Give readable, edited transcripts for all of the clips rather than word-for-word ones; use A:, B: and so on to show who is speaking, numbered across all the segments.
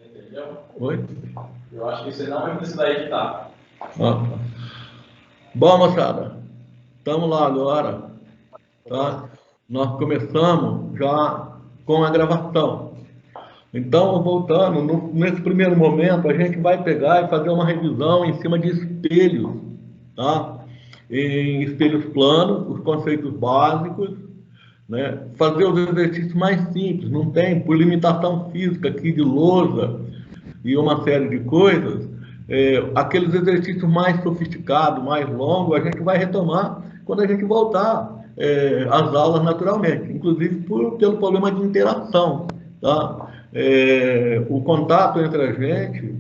A: Entendeu?
B: Oi?
A: Eu acho que isso aí não vai precisar editar.
B: Ah. Bom, moçada, estamos lá agora, tá? Nós começamos já com a gravação. Então, voltando, nesse primeiro momento, a gente vai pegar e fazer uma revisão em cima de espelhos, tá? Em espelhos planos, os conceitos básicos, né? Fazer os exercícios mais simples, não tem, por limitação física aqui de lousa e uma série de coisas, aqueles exercícios mais sofisticados, mais longos, a gente vai retomar quando a gente voltar às aulas naturalmente, inclusive pelo problema de interação, tá? O contato entre a gente,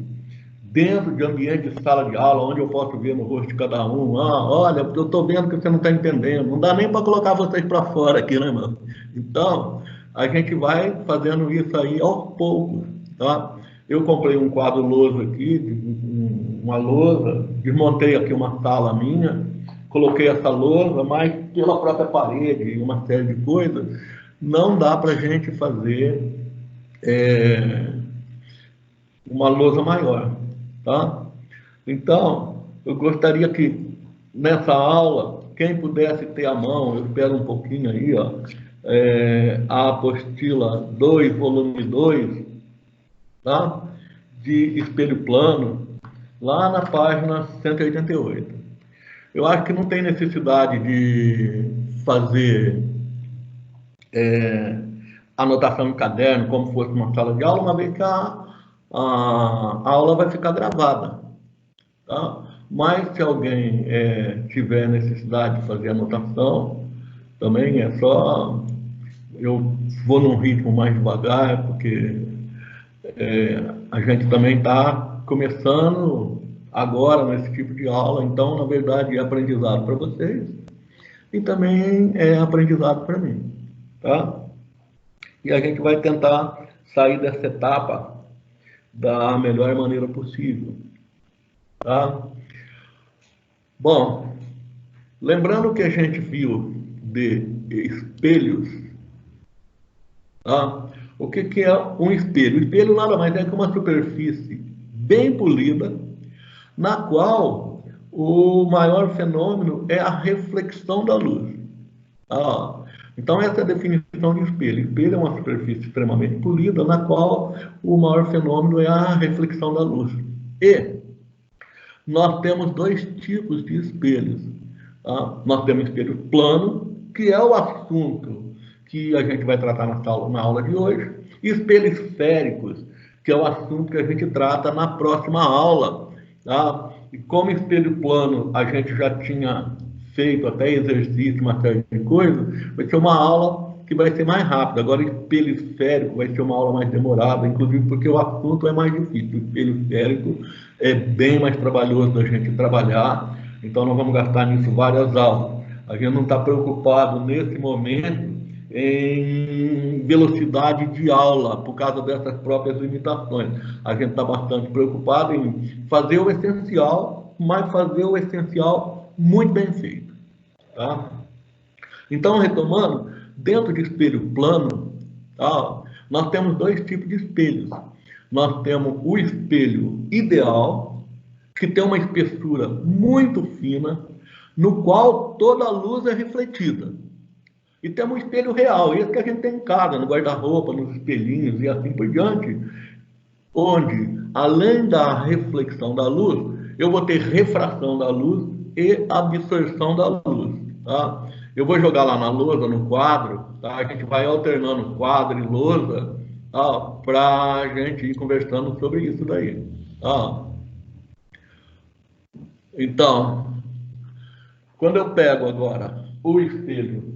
B: dentro de ambiente de sala de aula, onde eu posso ver no rosto de cada um, olha, eu estou vendo que você não está entendendo, não dá nem para colocar vocês para fora aqui, né, mano? Então, a gente vai fazendo isso aí aos poucos, tá? Eu comprei um quadro louso aqui, uma lousa, desmontei aqui uma sala minha, coloquei essa lousa, mas pela própria parede e uma série de coisas, não dá para a gente fazer é, uma lousa maior, tá? Então, eu gostaria que nessa aula, quem pudesse ter à mão, eu espero um pouquinho aí, ó, a apostila 2, volume 2, tá? De espelho plano, lá na página 188. Eu acho que não tem necessidade de fazer anotação em caderno, como fosse uma sala de aula, uma vez que a aula vai ficar gravada. Tá? Mas se alguém tiver necessidade de fazer anotação, também é só. Eu vou num ritmo mais devagar, porque a gente também está começando agora nesse tipo de aula, então, na verdade, é aprendizado para vocês e também é aprendizado para mim. Tá? E a gente vai tentar sair dessa etapa da melhor maneira possível. Tá? Bom, lembrando que a gente viu de espelhos, tá? O que é um espelho? O espelho nada mais é que uma superfície bem polida, na qual o maior fenômeno é a reflexão da luz. Tá? Então, essa é a definição de espelho. Espelho é uma superfície extremamente polida, na qual o maior fenômeno é a reflexão da luz. E nós temos dois tipos de espelhos. Tá? Nós temos espelho plano, que é o assunto que a gente vai tratar na aula de hoje, e espelhos esféricos, que é o assunto que a gente trata na próxima aula. Tá? E como espelho plano a gente já tinha feito até exercício, uma série de coisas, vai ser uma aula que vai ser mais rápida. Agora, espelho esférico vai ser uma aula mais demorada, inclusive porque o assunto é mais difícil. O espelho esférico é bem mais trabalhoso da gente trabalhar, então nós vamos gastar nisso várias aulas. A gente não está preocupado nesse momento em velocidade de aula, por causa dessas próprias limitações. A gente está bastante preocupado em fazer o essencial, mas fazer o essencial muito bem feito. Tá? Então, retomando, dentro de espelho plano, tá, nós temos dois tipos de espelhos. Nós temos o espelho ideal, que tem uma espessura muito fina, no qual toda a luz é refletida. E temos um espelho real, esse que a gente tem em casa, no guarda-roupa, nos espelhinhos e assim por diante, onde, além da reflexão da luz, eu vou ter refração da luz e absorção da luz. Tá? Eu vou jogar lá na lousa, no quadro, tá? A gente vai alternando quadro e lousa, tá? Para a gente ir conversando sobre isso daí. Tá? Então, quando eu pego agora o espelho,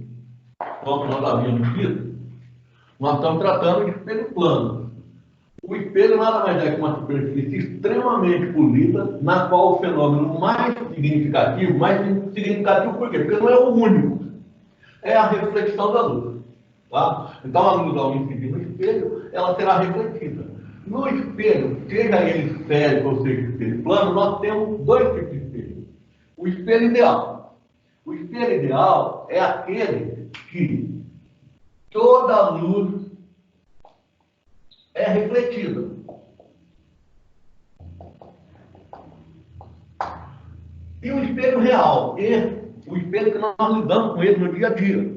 B: como nós havíamos visto, nós estamos tratando de espelho plano. O espelho nada mais é que uma superfície extremamente polida, na qual o fenômeno mais significativo por quê? Porque não é o único, é a reflexão da luz. Tá? Então a luz, ao incidir no espelho, ela será refletida. No espelho, seja ele esférico ou seja espelho plano, nós temos dois tipos de espelho. O espelho ideal. O espelho ideal é aquele que toda a luz é refletida. E o espelho real, o espelho que nós lidamos com ele no dia a dia.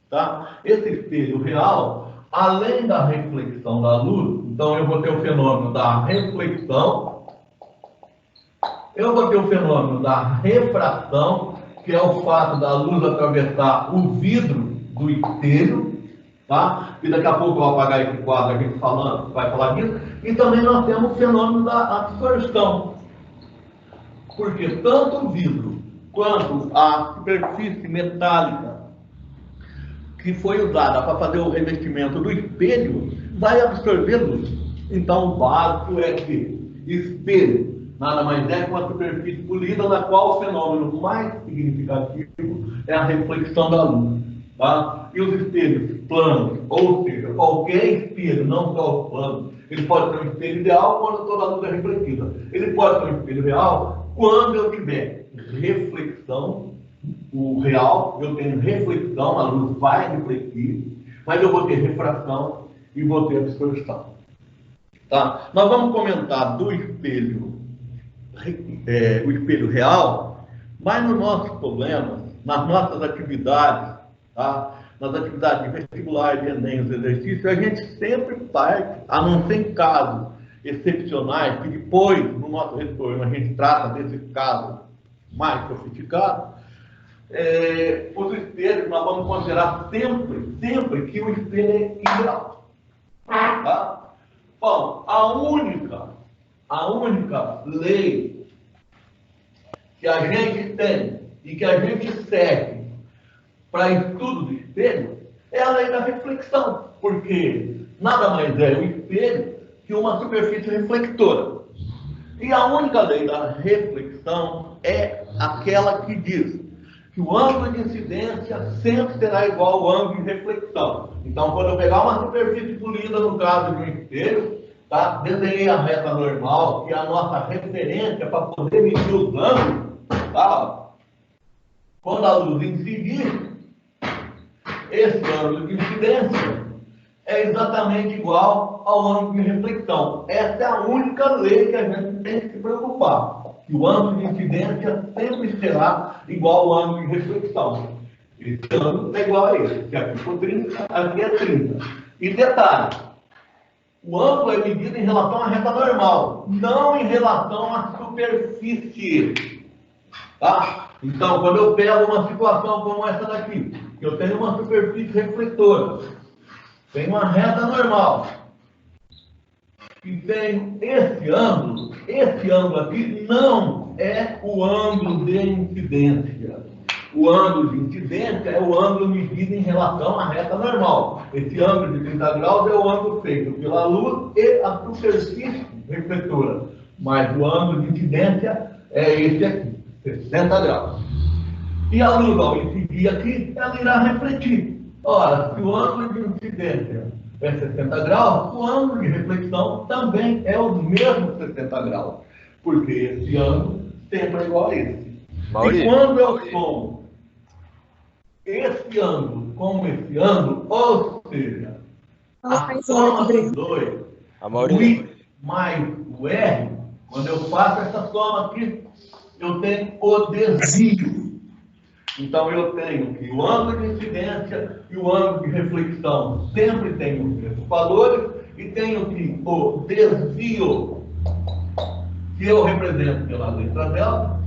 B: Tá? Esse espelho real, além da reflexão da luz, então eu vou ter o fenômeno da reflexão, eu vou ter o fenômeno da refração, que é o fato da luz atravessar o vidro do espelho, tá? E daqui a pouco eu vou apagar esse quadro, a gente vai falar disso. E também nós temos o fenômeno da absorção, porque tanto o vidro quanto a superfície metálica que foi usada para fazer o revestimento do espelho vai absorver luz. Então o básico é que espelho nada mais é que uma superfície polida na qual o fenômeno mais significativo é a reflexão da luz. Tá? E os espelhos planos, ou seja, qualquer espelho, não só os planos, ele pode ser um espelho ideal quando toda a luz é refletida. Ele pode ser um espelho real quando eu tiver reflexão, o real, eu tenho reflexão, a luz vai refletir, mas eu vou ter refração e vou ter absorção. Tá? Nós vamos comentar do espelho, o espelho real, mas nos nossos problemas, nas nossas atividades, tá? Nas atividades vestibulares, de Enem, os exercícios, a gente sempre parte, a não ser em casos excepcionais, que depois, no nosso retorno, a gente trata desses casos mais sofisticados, os espelhos nós vamos considerar sempre que o espelho é ideal. Tá? Bom, a única lei que a gente tem e que a gente segue para estudo do espelho é a lei da reflexão, porque nada mais é o espelho que uma superfície reflectora. E a única lei da reflexão é aquela que diz que o ângulo de incidência sempre será igual ao ângulo de reflexão. Então, quando eu pegar uma superfície polida, no caso de um espelho, tá? Desenhei a reta normal, que é a nossa referência para poder medir os ângulos, tá? Quando a luz incidir, esse ângulo de incidência é exatamente igual ao ângulo de reflexão. Essa é a única lei que a gente tem que se preocupar, que o ângulo de incidência sempre será igual ao ângulo de reflexão. Esse ângulo é igual a esse, que aqui for 30, aqui é 30. E detalhe, o ângulo é medido em relação à reta normal, não em relação à superfície. Tá? Então, quando eu pego uma situação como essa daqui, eu tenho uma superfície refletora, tenho uma reta normal, e tenho esse ângulo aqui não é o ângulo de incidência. O ângulo de incidência é o ângulo medido em relação à reta normal. Esse ângulo de 30 graus é o ângulo feito pela luz e a superfície refletora. Mas o ângulo de incidência é esse aqui, 60 graus. E a luz, ao incidir aqui, ela irá refletir. Ora, se o ângulo de incidência é 60 graus, o ângulo de reflexão também é o mesmo 60 graus. Porque esse ângulo sempre é igual a esse.
C: Maurício.
B: E quando eu somo esse ângulo com esse ângulo, ou seja, a soma dos dois, o I mais o R, quando eu faço essa soma aqui, eu tenho o desvio. Então eu tenho que o ângulo de incidência e o ângulo de reflexão sempre têm os mesmos valores, e tenho que o desvio, que eu represento pela letra delta,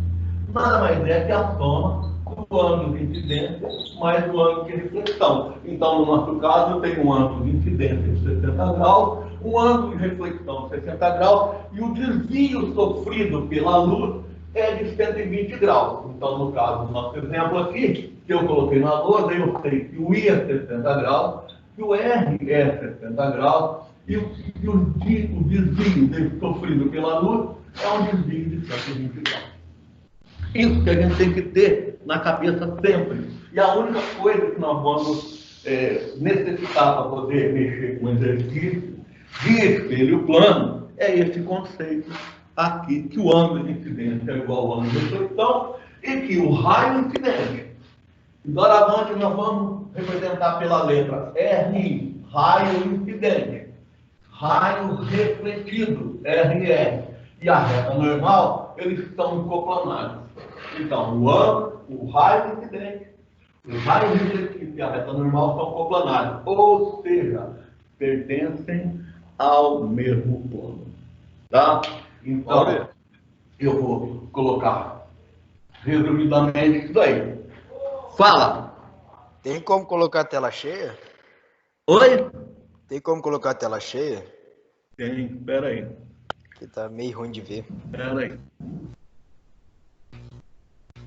B: nada mais é que a soma do ângulo de incidência mais o ângulo de reflexão. Então, no nosso caso, eu tenho um ângulo de incidência de 60 graus, um ângulo de reflexão de 60 graus, e o desvio sofrido pela luz é de 120 graus. Então, no caso do nosso exemplo aqui, que eu coloquei na lousa, eu sei que o I é 60 graus, que o R é 60 graus, e o desvio dele sofrido pela luz é um desvio de 120 graus. Isso que a gente tem que ter na cabeça sempre. E a única coisa que nós vamos necessitar para poder mexer com o exercício de espelho plano é esse conceito aqui, que o ângulo de incidência é igual ao ângulo de reflexão e que o raio incidente. E doravante nós vamos representar pela letra RI, raio incidente, raio refletido, RR, e a reta normal, eles estão coplanados. Então, o ângulo, o raio incidente, o raio refletivo e a reta normal são coplanares, ou seja, pertencem ao mesmo plano. Tá? Então, eu vou colocar resumidamente isso aí. Fala!
C: Tem como colocar a tela cheia?
B: Oi?
C: Tem como colocar a tela cheia?
B: Tem, peraí.
C: Que tá meio ruim de ver.
B: Peraí.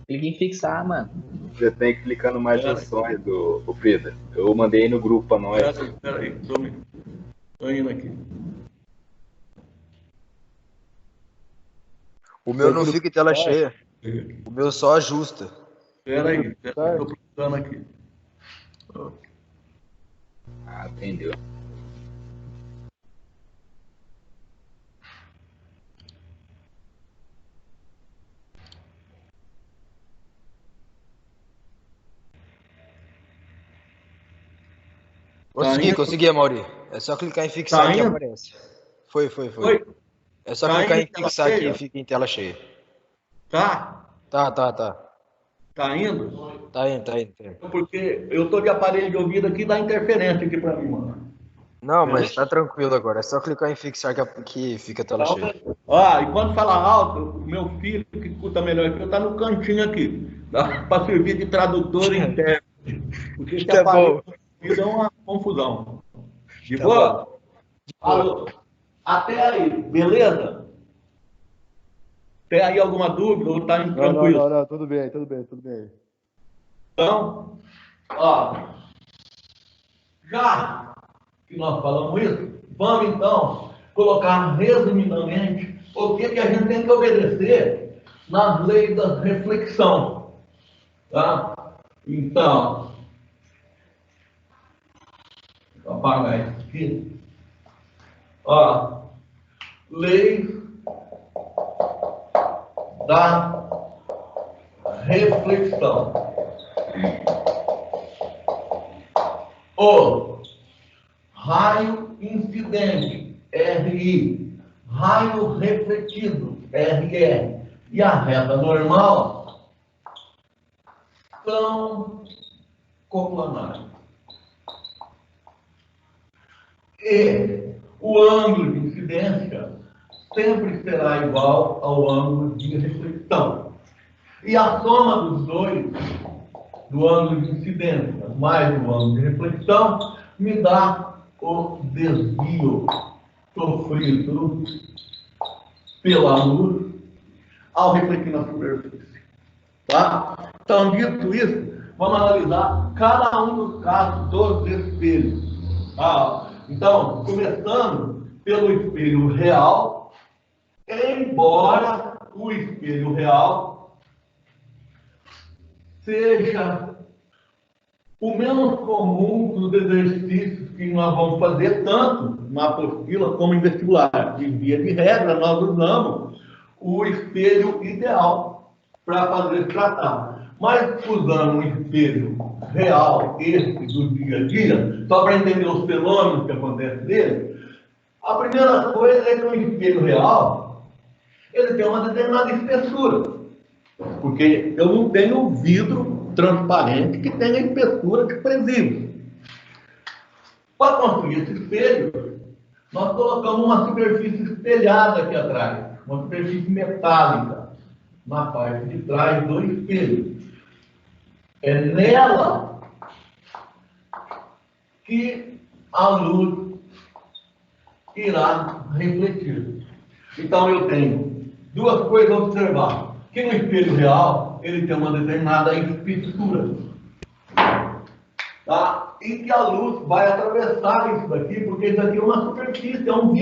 A: Clica em fixar, mano.
D: Você tem que clicar no mais opções do Frida. Eu mandei aí no grupo pra nós.
B: Peraí, tô indo aqui.
C: O meu não fica em tela cheia. O meu só ajusta.
B: Peraí, tô procurando aqui.
D: Ah, entendeu.
C: Consegui, Amaury. É só clicar em fixar
B: Tá
C: que
B: indo?
C: aparece. Foi.
B: Oi?
C: É só
B: Tá
C: clicar
B: indo
C: em
B: em tela
C: fixar que
B: cheia?
C: fica em tela cheia.
B: Tá?
C: Tá.
B: Tá indo?
C: Tá indo.
B: Porque eu tô de aparelho de ouvido aqui, dá interferência aqui pra mim, mano.
C: Não, mas tá tranquilo agora. É só clicar em fixar que fica a tela cheia.
B: Ó, e quando fala alto, o meu filho que escuta melhor que eu tá no cantinho aqui. Dá pra servir de tradutor interno. Porque esse
C: Tá
B: aparelho
C: bom.
B: de ouvido é uma confusão. De
C: Tá
B: boa?
C: bom.
B: Alô? Até aí, beleza? Tem aí alguma dúvida ou tá indo tranquilo?
E: Não, tudo bem.
B: Então, ó, já que nós falamos isso, vamos então colocar resumidamente o que a gente tem que obedecer nas leis da reflexão. Tá? Então, vou apagar isso aqui. Ó, leis da reflexão. O raio incidente, RI, raio refletido, RR, e a reta normal são coplanares. E o ângulo de incidência sempre será igual ao ângulo de reflexão. E a soma dos dois, do ângulo de incidência mais o ângulo de reflexão, me dá o desvio sofrido pela luz ao refletir na superfície. Tá? Então, dito isso, vamos analisar cada um dos casos dos espelhos. Então, começando pelo espelho real, embora o espelho real seja o menos comum dos exercícios que nós vamos fazer, tanto na apostila como em vestibular. De via de regra, nós usamos o espelho ideal para fazer esse tratado. Mas usando um espelho real, esse do dia a dia, só para entender os fenômenos que acontecem nele, a primeira coisa é que o espelho real, ele tem uma determinada espessura. Porque eu não tenho vidro transparente que tenha espessura desprezível. Para construir esse espelho, nós colocamos uma superfície espelhada aqui atrás, uma superfície metálica, na parte de trás do espelho. É nela que a luz irá refletir. Então eu tenho duas coisas a observar. Que no espelho real, ele tem uma determinada espessura. Tá? E que a luz vai atravessar isso daqui, porque isso aqui é uma superfície, é um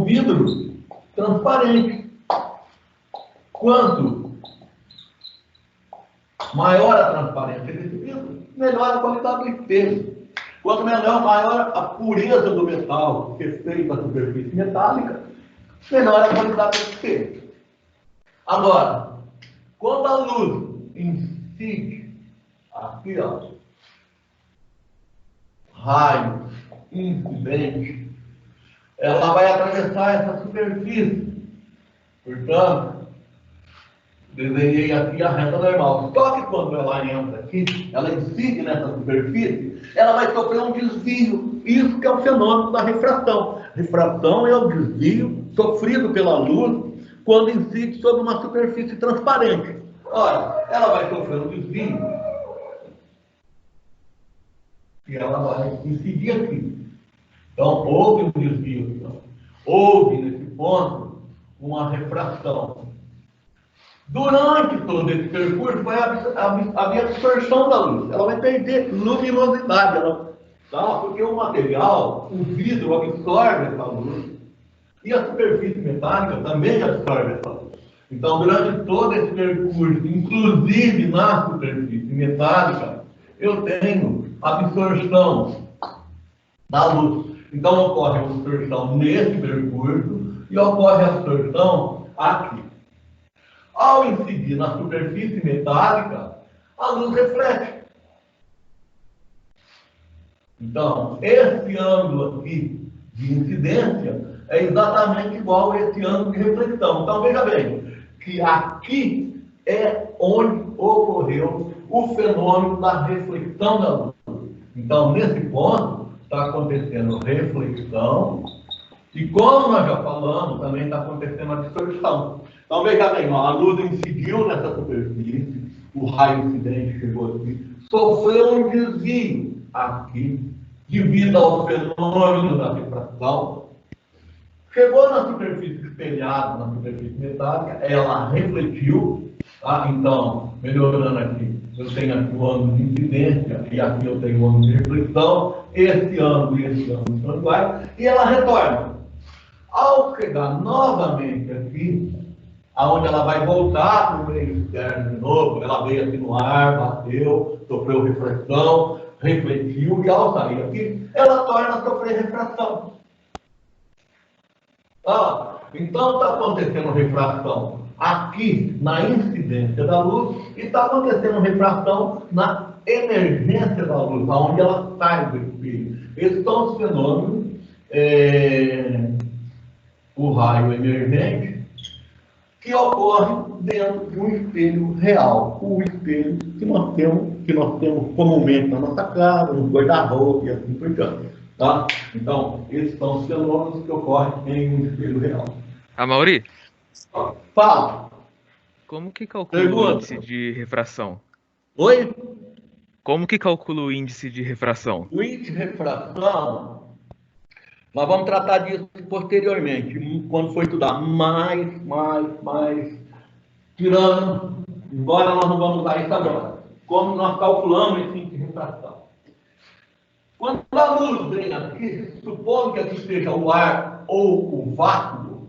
B: vidro transparente. Quanto maior a transparência desse vidro, melhor a qualidade do espelho. Quanto maior a pureza do metal respeito à superfície metálica, melhor a qualidade do espelho. Agora, quando a luz incide aqui, ó, raio incidente, ela vai atravessar essa superfície. Portanto, Desenhei aqui a reta normal. Só que quando ela entra aqui, ela incide nessa superfície, ela vai sofrer um desvio. Isso que é o fenômeno da refração. Refração é o desvio sofrido pela luz quando incide sobre uma superfície transparente. Ora, ela vai sofrer um desvio e ela vai incidir aqui. Então, houve um desvio. Então, houve, nesse ponto, uma refração. Durante todo esse percurso, vai haver absorção da luz. Ela vai perder luminosidade. Porque o material, o vidro, absorve essa luz. E a superfície metálica também absorve essa luz. Então, durante todo esse percurso, inclusive na superfície metálica, eu tenho absorção da luz. Então, ocorre a absorção nesse percurso e ocorre a absorção aqui. Ao incidir na superfície metálica, a luz reflete. Então, esse ângulo aqui de incidência é exatamente igual a esse ângulo de reflexão. Então, veja bem, que aqui é onde ocorreu o fenômeno da reflexão da luz. Então, nesse ponto, está acontecendo reflexão, e como nós já falamos, também está acontecendo a distorção. Então, veja bem, a luz incidiu nessa superfície, o raio incidente chegou aqui, sofreu um desvio aqui, devido ao fenômeno da refração, chegou na superfície espelhada, na superfície metálica, ela refletiu, tá? Então, melhorando aqui, eu tenho aqui o ângulo de incidência, e aqui eu tenho o ângulo de reflexão, esse ângulo e esse ângulo são iguais, e ela retorna. Ao chegar novamente aqui, aonde ela vai voltar para o meio externo de novo, ela veio aqui no ar, bateu, sofreu reflexão, refletiu, e ao sair aqui, ela torna a sofrer refração. Então está acontecendo refração aqui na incidência da luz e está acontecendo refração na emergência da luz, onde ela sai do espelho. Esses são os fenômenos, o raio emergente, que ocorre dentro de um espelho real, o espelho que nós temos comumente na nossa casa, no guarda-roupa e assim por diante. Tá? Então, esses são os fenômenos que ocorrem em um espelho real.
E: Amaury,
B: fala.
E: Como que calcula o índice de refração?
B: Oi?
E: Como que calcula o índice de refração?
B: O índice de refração, nós vamos tratar disso posteriormente, quando for estudar mais, tirando, embora nós não vamos usar isso agora, como nós calculamos esse índice de refração. Quando a luz vem aqui, supondo que aqui seja o ar ou o vácuo,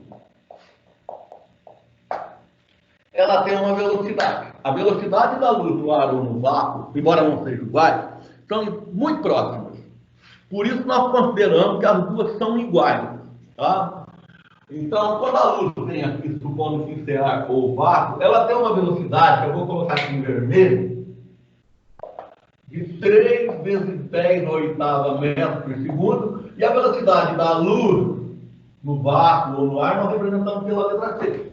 B: ela tem uma velocidade. A velocidade da luz no ar ou no vácuo, embora não sejam iguais, são muito próximas. Por isso nós consideramos que as duas são iguais. Tá? Então, quando a luz vem aqui, supondo que isso é ar ou vácuo, ela tem uma velocidade, que eu vou colocar aqui em vermelho, de 3 vezes 10 na oitava metros por segundo, e a velocidade da luz no vácuo ou no ar nós representamos pela letra C.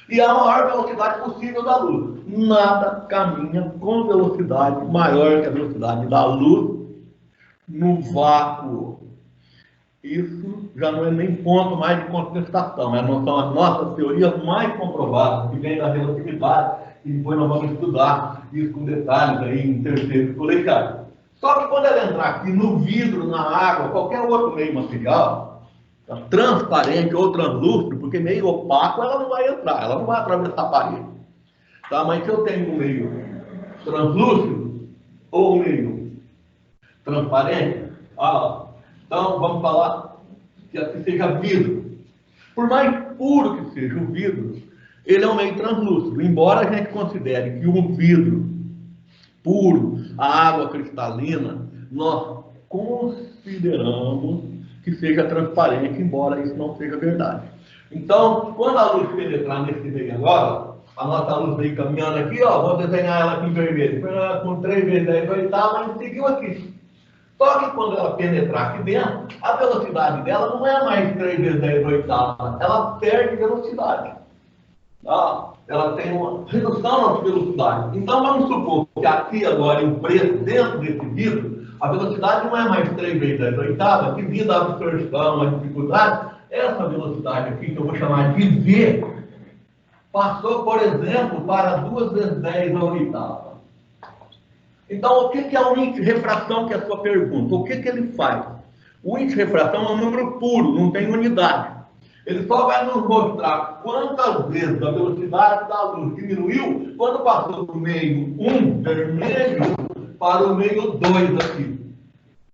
B: E a maior velocidade possível da luz. Nada caminha com velocidade maior que a velocidade da luz no vácuo. Isso já não é nem ponto mais de contestação, são as nossas teorias mais comprovadas, que vêm da relatividade, e depois nós vamos estudar isso com detalhes aí em terceiro colegiado. Só que quando ela entrar aqui no vidro, na água, qualquer outro meio material, transparente ou translúcido, porque meio opaco ela não vai entrar, ela não vai atravessar a parede. Tá? Mas se eu tenho um meio translúcido ou um meio transparente, então vamos falar que aqui seja vidro. Por mais puro que seja o vidro, ele é um meio translúcido, embora a gente considere que um vidro puro, a água cristalina, nós consideramos que seja transparente, embora isso não seja verdade. Então, quando a luz penetrar nesse meio agora, a nossa luz veio caminhando aqui, vou desenhar ela aqui em vermelho, com 3 vezes 10 oitavas, e seguiu aqui. Só que quando ela penetrar aqui dentro, a velocidade dela não é mais 3 vezes 10 oitavas, ela perde velocidade. tá? Ela tem uma redução na velocidade. Então, vamos supor que aqui agora, em preto, dentro desse vidro, a velocidade não é mais 3 vezes 10 oitavas, devido à absorção, à dificuldade. Essa velocidade aqui, que eu vou chamar de V, passou, por exemplo, para 2 vezes 10 a oitava. Então, o que é o índice de refração, que é a sua pergunta? O que ele faz? O índice de refração é um número puro, não tem unidade. Ele só vai nos mostrar quantas vezes a velocidade da luz diminuiu quando passou do meio 1 vermelho para o meio 2 aqui.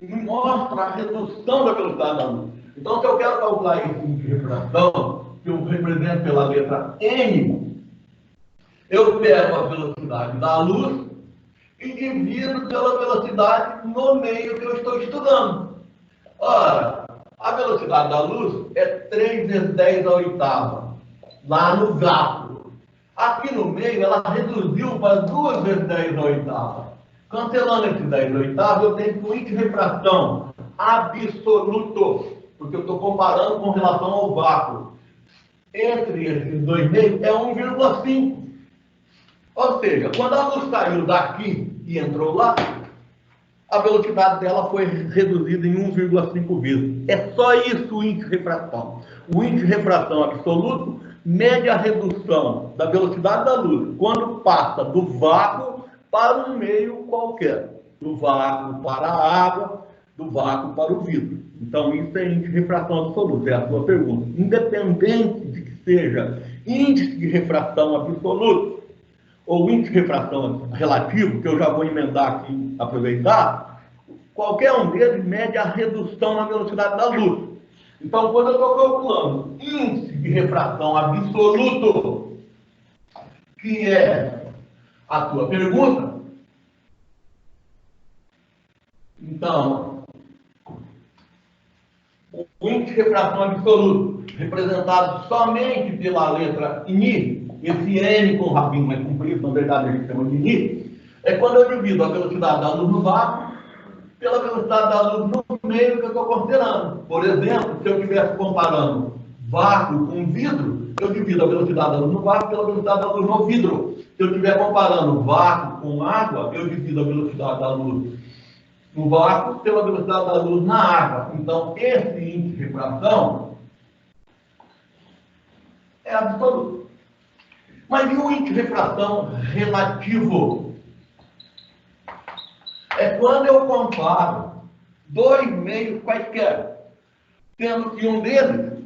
B: E mostra a redução da velocidade da luz. Então, se eu quero calcular esse índice de refração, que eu represento pela letra N, eu pego a velocidade da luz e divido pela velocidade no meio que eu estou estudando. Ora, a velocidade da luz é 3 vezes 10 a oitava, lá no gato. Aqui no meio, ela reduziu para 2 vezes 10 a oitava. Cancelando esse 10 a oitava, eu tenho que o índice de refração absoluto, porque eu estou comparando com relação ao vácuo. Entre esses dois meios é 1,5. Ou seja, quando a luz saiu daqui e entrou lá, a velocidade dela foi reduzida em 1,5 vezes. É só isso o índice de refração. O índice de refração absoluto mede a redução da velocidade da luz quando passa do vácuo para um meio qualquer. Do vácuo para a água, do vácuo para o vidro. Então, isso é índice de refração absoluto, é a sua pergunta. Independente de que seja índice de refração absoluto, ou índice de refração relativo, que eu já vou emendar aqui, aproveitar, qualquer um deles mede a redução na velocidade da luz. Então, quando eu estou calculando índice de refração absoluto, que é a tua pergunta, então, o índice de refração absoluto, representado somente pela letra I, esse N com rabinho mais comprido, na verdade a gente chama de I, é quando eu divido a velocidade da luz no vácuo pela velocidade da luz no meio que eu estou considerando. Por exemplo, se eu estivesse comparando vácuo com vidro, eu divido a velocidade da luz no vácuo pela velocidade da luz no vidro. Se eu estiver comparando vácuo com água, eu divido a velocidade da luz no vácuo pela velocidade da luz na água. Então, esse índice de refração é absoluto. Mas e o índice de refração relativo? É quando eu comparo dois meios quaisquer, sendo que um deles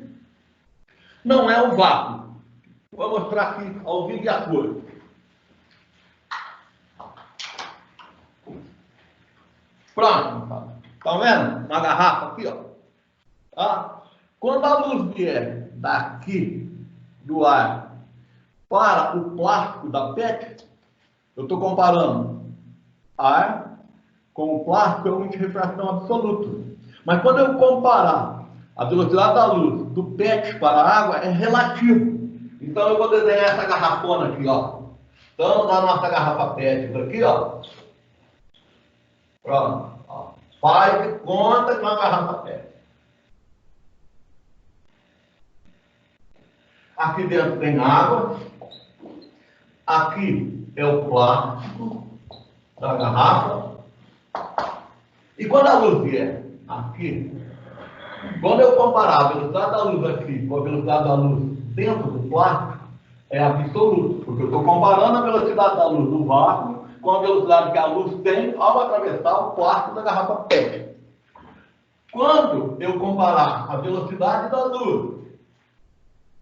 B: não é o vácuo. Vou mostrar aqui ao vivo e a cor. Pronto. Está vendo? Uma garrafa aqui, ó. Tá? Quando a luz vier daqui do ar para o plástico da PET, eu estou comparando ar com o plástico, é um índice de refração absoluto. Mas quando eu comparar a velocidade da luz do PET para a água, é relativo. Então eu vou desenhar essa garrafona aqui, ó. Então, na nossa garrafa PET, aqui, ó. Pronto. Ó. Faz de conta com a garrafa PET. Aqui dentro tem água. Aqui é o plástico da garrafa. E quando a luz vier aqui, quando eu comparar a velocidade da luz aqui com a velocidade da luz dentro do plástico, é absoluto, porque eu estou comparando a velocidade da luz do vácuo com a velocidade que a luz tem ao atravessar o plástico da garrafa PET. Quando eu comparar a velocidade da luz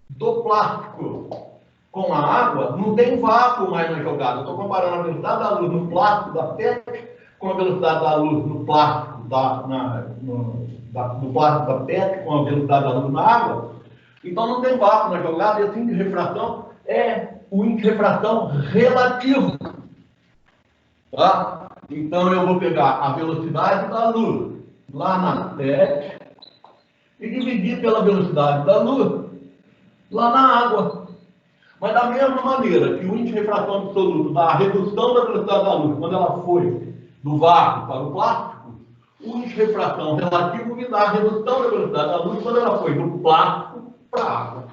B: do plástico com a água, não tem vácuo mais na jogada. Eu estou comparando a velocidade da luz no plástico da PET com a velocidade da luz no plástico do plástico da PET com a velocidade da luz na água. Então não tem vácuo na jogada, e esse índice de refração é o índice de refração relativo. Tá? Então eu vou pegar a velocidade da luz lá na PET e dividir pela velocidade da luz lá na água. Mas da mesma maneira que o índice de refração absoluto dá a redução da velocidade da luz quando ela foi do vácuo para o plástico, o índice de refração relativo me dá a redução da velocidade da luz quando ela foi do plástico para a água.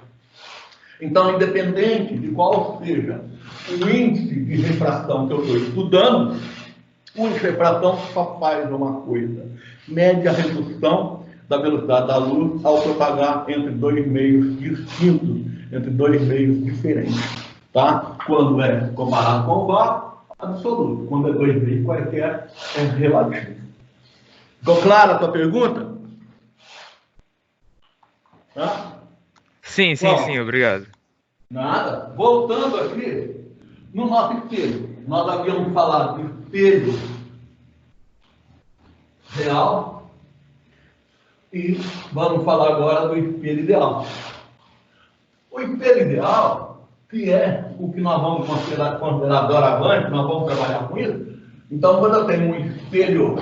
B: Então, independente de qual seja o índice de refração que eu estou estudando, o índice de refração só faz uma coisa: mede a redução da velocidade da luz ao propagar entre dois meios distintos, entre dois meios diferentes. Tá? Quando é comparado com o VAR, absoluto. Quando é dois meios quaisquer, é relativo. Ficou clara a tua pergunta? Tá?
E: Sim, sim,
B: Bom,
E: sim, obrigado.
B: Nada. Voltando aqui, no nosso espelho, nós havíamos falado de espelho real e vamos falar agora do espelho ideal. O espelho ideal, que é o que nós vamos considerar doravante, nós vamos trabalhar com isso. Então, quando eu tenho um espelho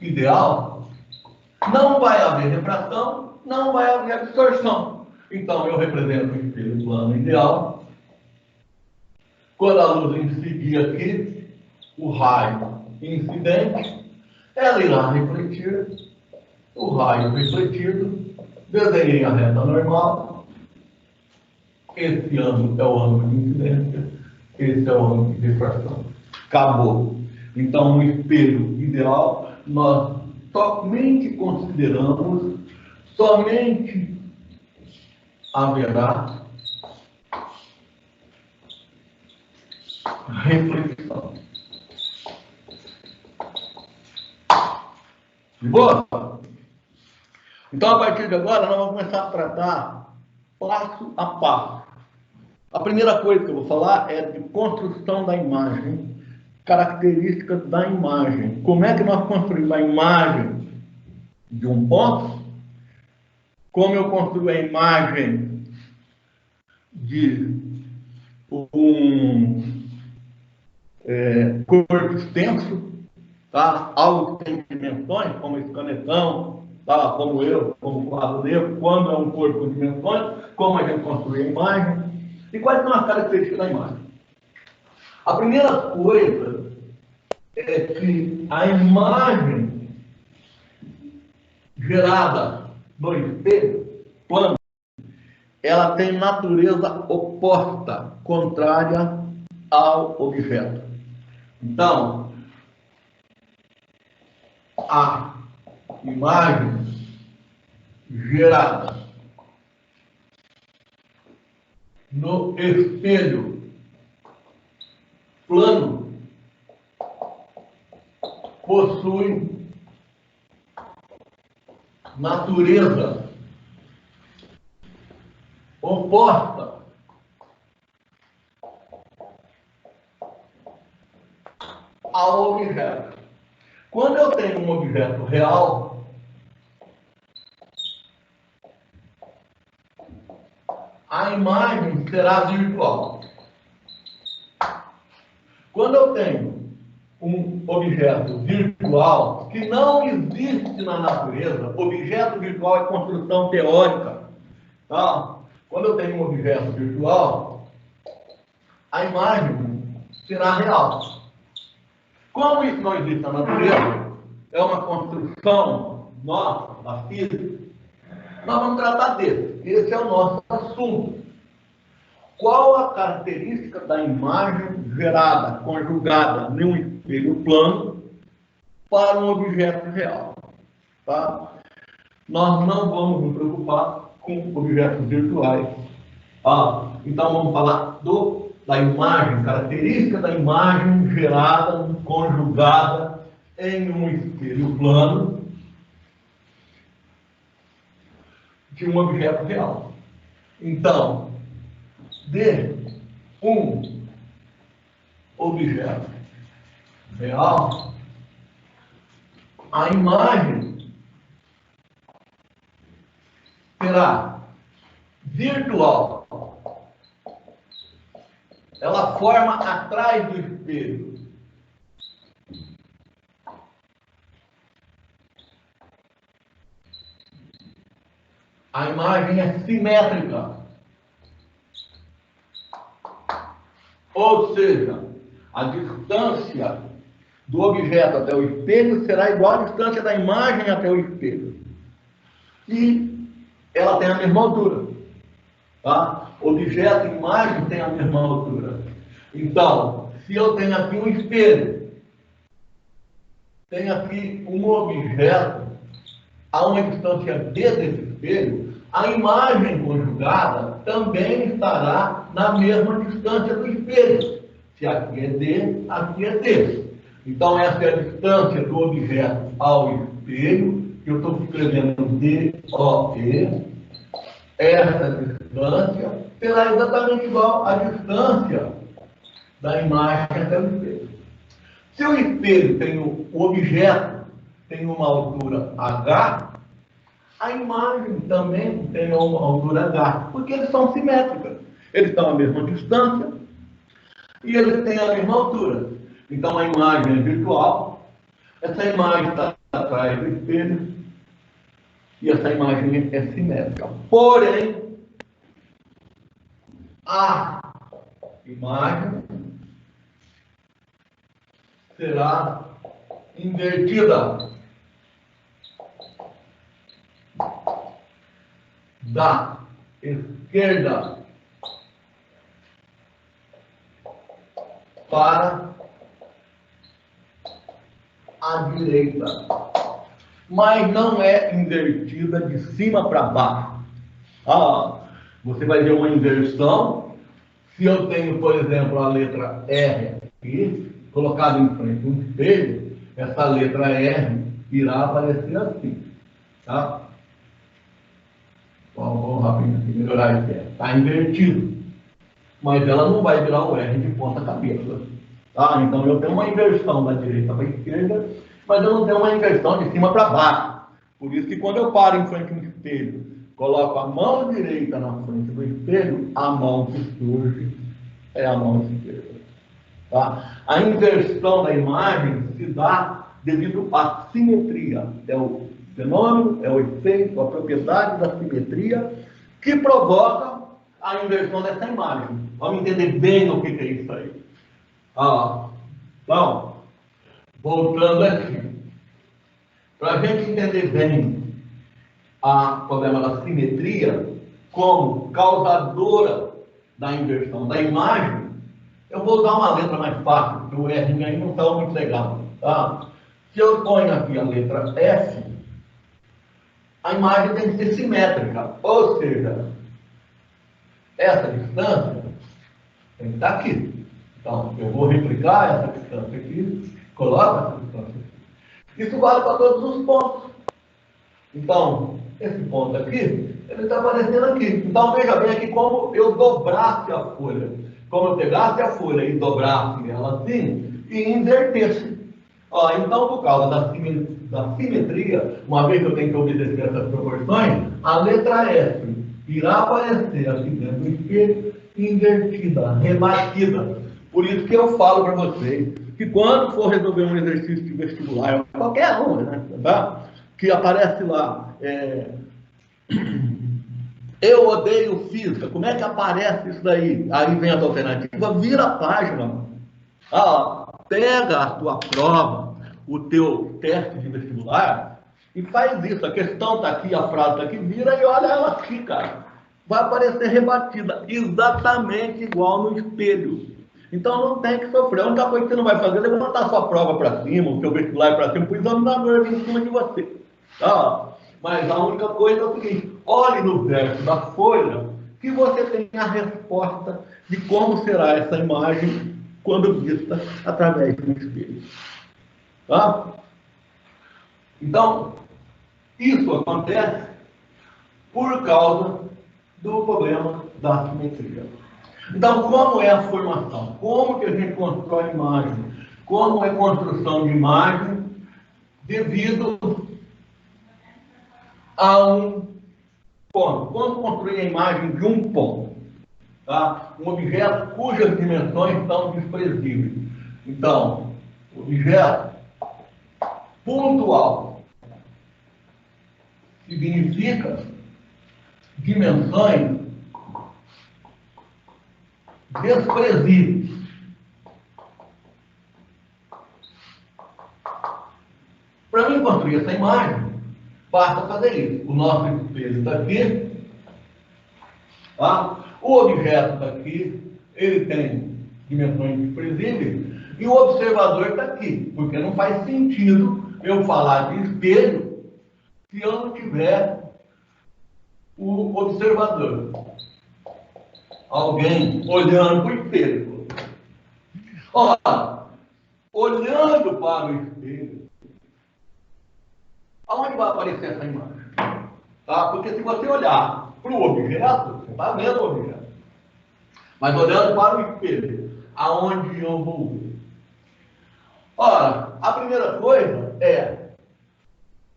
B: ideal, não vai haver refração, não vai haver absorção. Então, eu represento o espelho plano ideal. Quando a luz incidir aqui, o raio incidente, ela irá refletir, o raio refletido, desenhei a reta normal. Esse ângulo é o ângulo de incidência, esse é o ângulo de refração. Acabou. Então, no espelho ideal, nós somente consideramos, somente haverá reflexão. De boa? Então, a partir de agora, nós vamos começar a tratar passo a passo. A primeira coisa que eu vou falar é de construção da imagem, características da imagem. Como é que nós construímos a imagem de um ponto? Como eu construo a imagem de um corpo extenso, tá? Algo que tem dimensões, como esse canetão, tá? Como eu, como o quadro negro, quando é um corpo com dimensões, como a gente construi a imagem, e quais são as características da imagem. A primeira coisa é que a imagem gerada no espelho plano, ela tem natureza oposta, contrária ao objeto. Então, a imagem gerada no espelho plano possui natureza oposta ao objeto. Quando eu tenho um objeto real, a imagem será virtual. Quando eu tenho um objeto virtual que não existe na natureza, objeto virtual é construção teórica, tá? Quando eu tenho um objeto virtual, a imagem será real. Como isso não existe na natureza, é uma construção nossa, da física, nós vamos tratar dele. Esse é o nosso assunto. Qual a característica da imagem gerada, conjugada em um espelho plano para um objeto real? Tá? Nós não vamos nos preocupar com objetos virtuais. Então vamos falar da imagem, característica da imagem gerada, conjugada em um espelho plano de um objeto real. Então, de um objeto real, a imagem será virtual. Ela forma atrás do espelho. A imagem é simétrica. Ou seja, a distância do objeto até o espelho será igual à distância da imagem até o espelho. E ela tem a mesma altura. Tá? Objeto e imagem têm a mesma altura. Então, se eu tenho aqui um espelho, tenho aqui um objeto a uma distância D desse espelho, a imagem conjugada também estará na mesma distância do espelho. Se aqui é D, aqui é T. Então, essa é a distância do objeto ao espelho, que eu estou escrevendo DOE. Essa distância será exatamente igual à distância da imagem até o espelho. Se o espelho tem o objeto tem uma altura H, a imagem também tem uma altura H, porque eles são simétricos. Eles estão à mesma distância e eles têm a mesma altura. Então a imagem é virtual, essa imagem está atrás do espelho e essa imagem é simétrica. Porém, a imagem será invertida da esquerda para a direita, mas não é invertida de cima para baixo. Você vai ver uma inversão. Se eu tenho, por exemplo, a letra R aqui, colocada em frente a um espelho, essa letra R irá aparecer assim. Tá? Vamos rapidinho aqui, melhorar isso. Está invertido. Mas ela não vai virar o R de ponta cabeça. Tá? Então eu tenho uma inversão da direita para a esquerda, mas eu não tenho uma inversão de cima para baixo. Por isso que quando eu paro em frente a um espelho, coloco a mão direita na frente do espelho, a mão que surge é a mão esquerda. Tá? A inversão da imagem se dá devido à simetria. É o fenômeno, é o efeito, a propriedade da simetria que provoca a inversão dessa imagem. Vamos entender bem o que é isso aí. Então, voltando aqui. Para a gente entender bem o problema da simetria como causadora da inversão da imagem, eu vou usar uma letra mais fácil, porque o R aí não está muito legal. Tá? Se eu ponho aqui a letra F, a imagem tem que ser simétrica, ou seja, essa distância tem que estar aqui. Então, eu vou replicar essa distância aqui, coloco essa distância aqui. Isso vale para todos os pontos. Então, esse ponto aqui, ele está aparecendo aqui. Então, veja bem aqui como eu dobrasse a folha. Como eu pegasse a folha e dobrasse ela assim e invertesse. Então, por causa da simetria, uma vez que eu tenho que obedecer essas proporções, a letra F irá aparecer aqui dentro do espelho invertida, rebatida. Por isso que eu falo para vocês que quando for resolver um exercício de vestibular, qualquer um, né, tá? Que aparece lá, eu odeio física, como é que aparece isso daí? Aí vem as alternativas, vira a página. Pega a tua prova, o teu teste de vestibular e faz isso. A questão está aqui, a frase está aqui, vira e olha ela aqui, cara. Vai aparecer rebatida, exatamente igual no espelho. Então não tem que sofrer. A única coisa que você não vai fazer é levantar a sua prova para cima, o seu vestibular para cima, para o examinador vir em cima de você. Mas a única coisa é o seguinte: olhe no verso da folha que você tem a resposta de como será essa imagem quando vista através de um espelho. Tá? Então, isso acontece por causa do problema da simetria. Então, como é a formação? Como que a gente constrói imagem? Como é a construção de imagem devido a um ponto? Como construir a imagem de um ponto? Tá? Um objeto cujas dimensões são desprezíveis. Então, objeto pontual significa dimensões desprezíveis. Para mim construir essa imagem, Basta fazer isso. O nosso espelho está aqui, tá? O objeto está aqui, ele tem dimensões desprezíveis, e o observador está aqui, porque não faz sentido eu falar de espelho se eu não tiver o observador. Alguém olhando para o espelho. Ora, olhando para o espelho, aonde vai aparecer essa imagem? Tá? Porque se você olhar para o objeto, você está vendo o objeto. Mas olhando para o espelho, aonde eu vou ver? Ora, a primeira coisa é,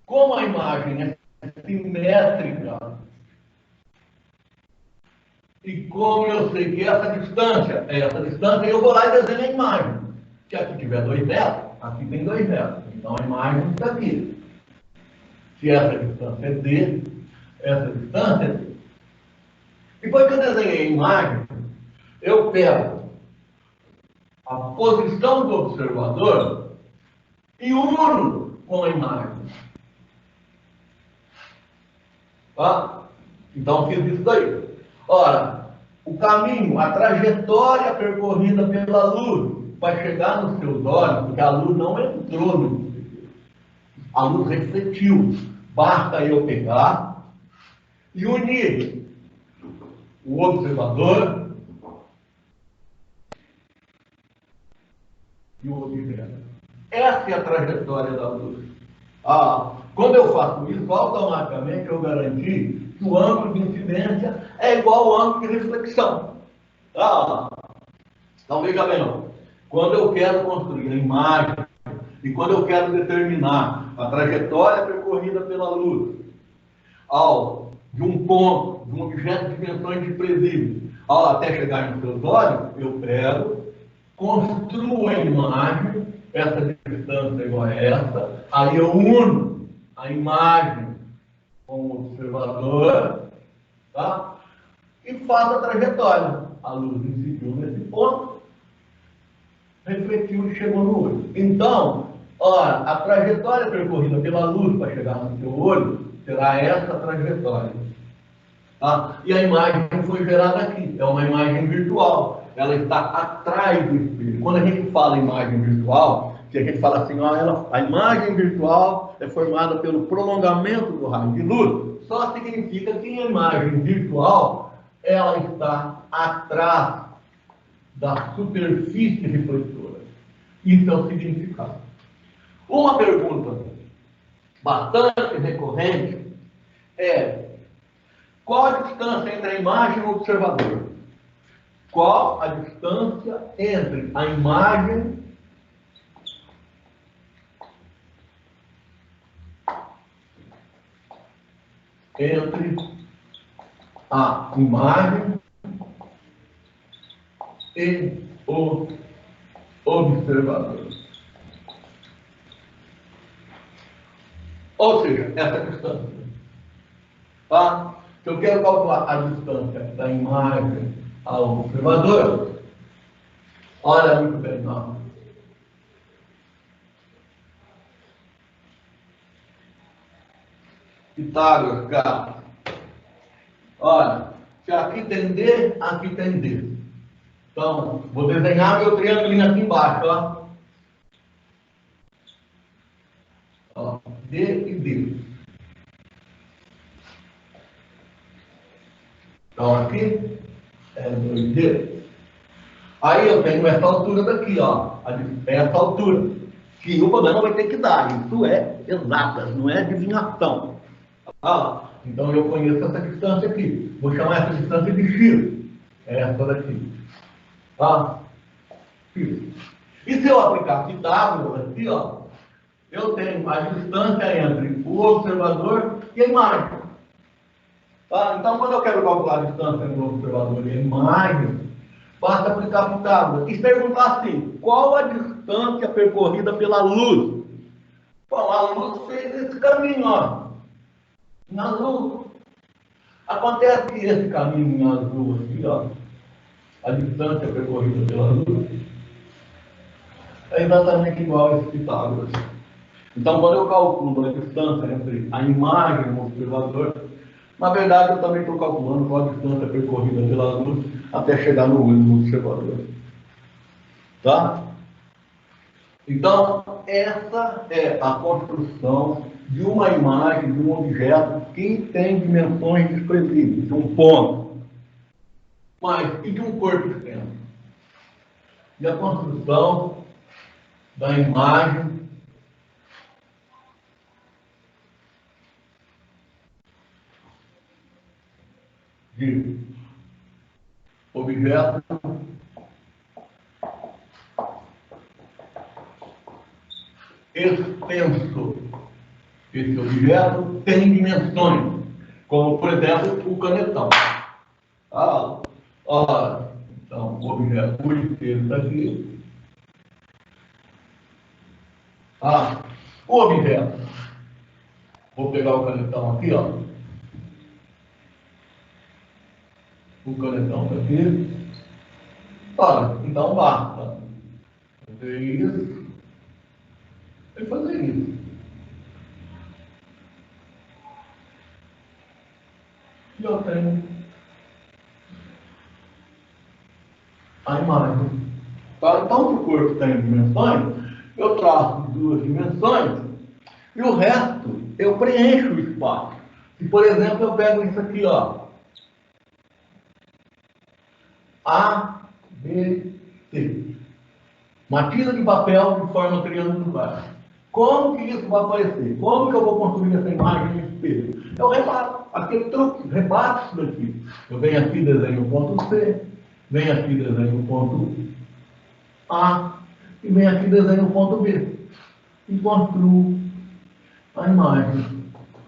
B: como a imagem é simétrica, e como eu sei que essa distância, eu vou lá e desenho a imagem. Se aqui tiver 2 metros, aqui tem 2 metros. Então a imagem está aqui. Se essa distância é D, essa distância é D. Depois que eu desenhei a imagem, eu pego a posição do observador e uno com a imagem. Tá? Então fiz isso daí. Ora, o caminho, a trajetória percorrida pela luz para chegar nos seus olhos, porque a luz não entrou no espelho, a luz refletiu. Basta eu pegar e unir o observador e o objeto. Essa é a trajetória da luz. Quando eu faço isso, automaticamente eu garanti que o ângulo de incidência é igual ao ângulo de reflexão. Então veja bem, ó. Quando eu quero construir a imagem e quando eu quero determinar a trajetória percorrida pela luz de um ponto, de um objeto de dimensões desprezíveis, até chegar nos seus olhos, eu pego, construo a imagem, essa distância é igual a essa, aí eu uno a imagem com o observador, tá? E faço a trajetória. A luz incidiu nesse ponto, refletiu e chegou no olho. Então, ora, a trajetória percorrida pela luz para chegar no seu olho será essa trajetória. Tá? E a imagem foi gerada aqui. É uma imagem virtual. Ela está atrás do espelho. Quando a gente fala imagem virtual, que a gente fala assim, a imagem virtual é formada pelo prolongamento do raio de luz, só significa que a imagem virtual ela está atrás da superfície refletora. Isso é o significado. Uma pergunta bastante recorrente é: qual a distância entre a imagem e o observador? Qual a distância entre a imagem e o observador? Ou seja, essa distância. Tá? Se eu quero calcular a distância da imagem ao observador, olha muito bem, ó. Pitágoras, cara. Olha, se aqui tem D, aqui tem D. Então, vou desenhar meu triângulo aqui embaixo, ó. D e D. Então, aqui é 2D. Aí eu tenho essa altura daqui, ó. Essa altura. Que o problema vai ter que dar. Isso é exatas, não é adivinhação. Então eu conheço essa distância aqui. Vou chamar essa distância de X. É essa daqui. X. E se eu aplicar Pitágoras aqui, ó, eu tenho a distância entre o observador e a imagem. Então, quando eu quero calcular a distância entre o observador e a imagem, basta aplicar Pitágoras e perguntar assim: qual a distância percorrida pela luz? Bom, a luz fez esse caminho, ó. Na luz. Acontece que esse caminho em azul aqui, ó, a distância percorrida pela luz, é exatamente igual a esse Pitágoras. Então, quando eu calculo a distância entre a imagem e o observador, na verdade, eu também estou calculando qual a distância percorrida pela luz até chegar no olho do observador. Tá? Então, essa é a construção de uma imagem, de um objeto que tem dimensões desprezíveis, de um ponto, mas e de um corpo extenso. E a construção da imagem de objeto extenso. Esse objeto tem dimensões, como, por exemplo, o canetão. Então, o objeto, o espelho está aqui. O objeto. Vou pegar o canetão aqui, ó. O canetão está aqui. Então basta fazer isso e fazer isso. E eu tenho a imagem. Tá? Então, se o corpo tem dimensões, eu traço duas dimensões e o resto eu preencho o espaço. Se, por exemplo, eu pego isso aqui, ó. A, B, C. Uma tira de papel de forma triangular. Como que isso vai aparecer? Como que eu vou construir essa imagem no espelho? Eu rebato, aquele truque, rebato isso daqui. Eu venho aqui, desenho o ponto C, venho aqui, desenho o ponto A, e venho aqui, desenho o ponto B. E construo a imagem.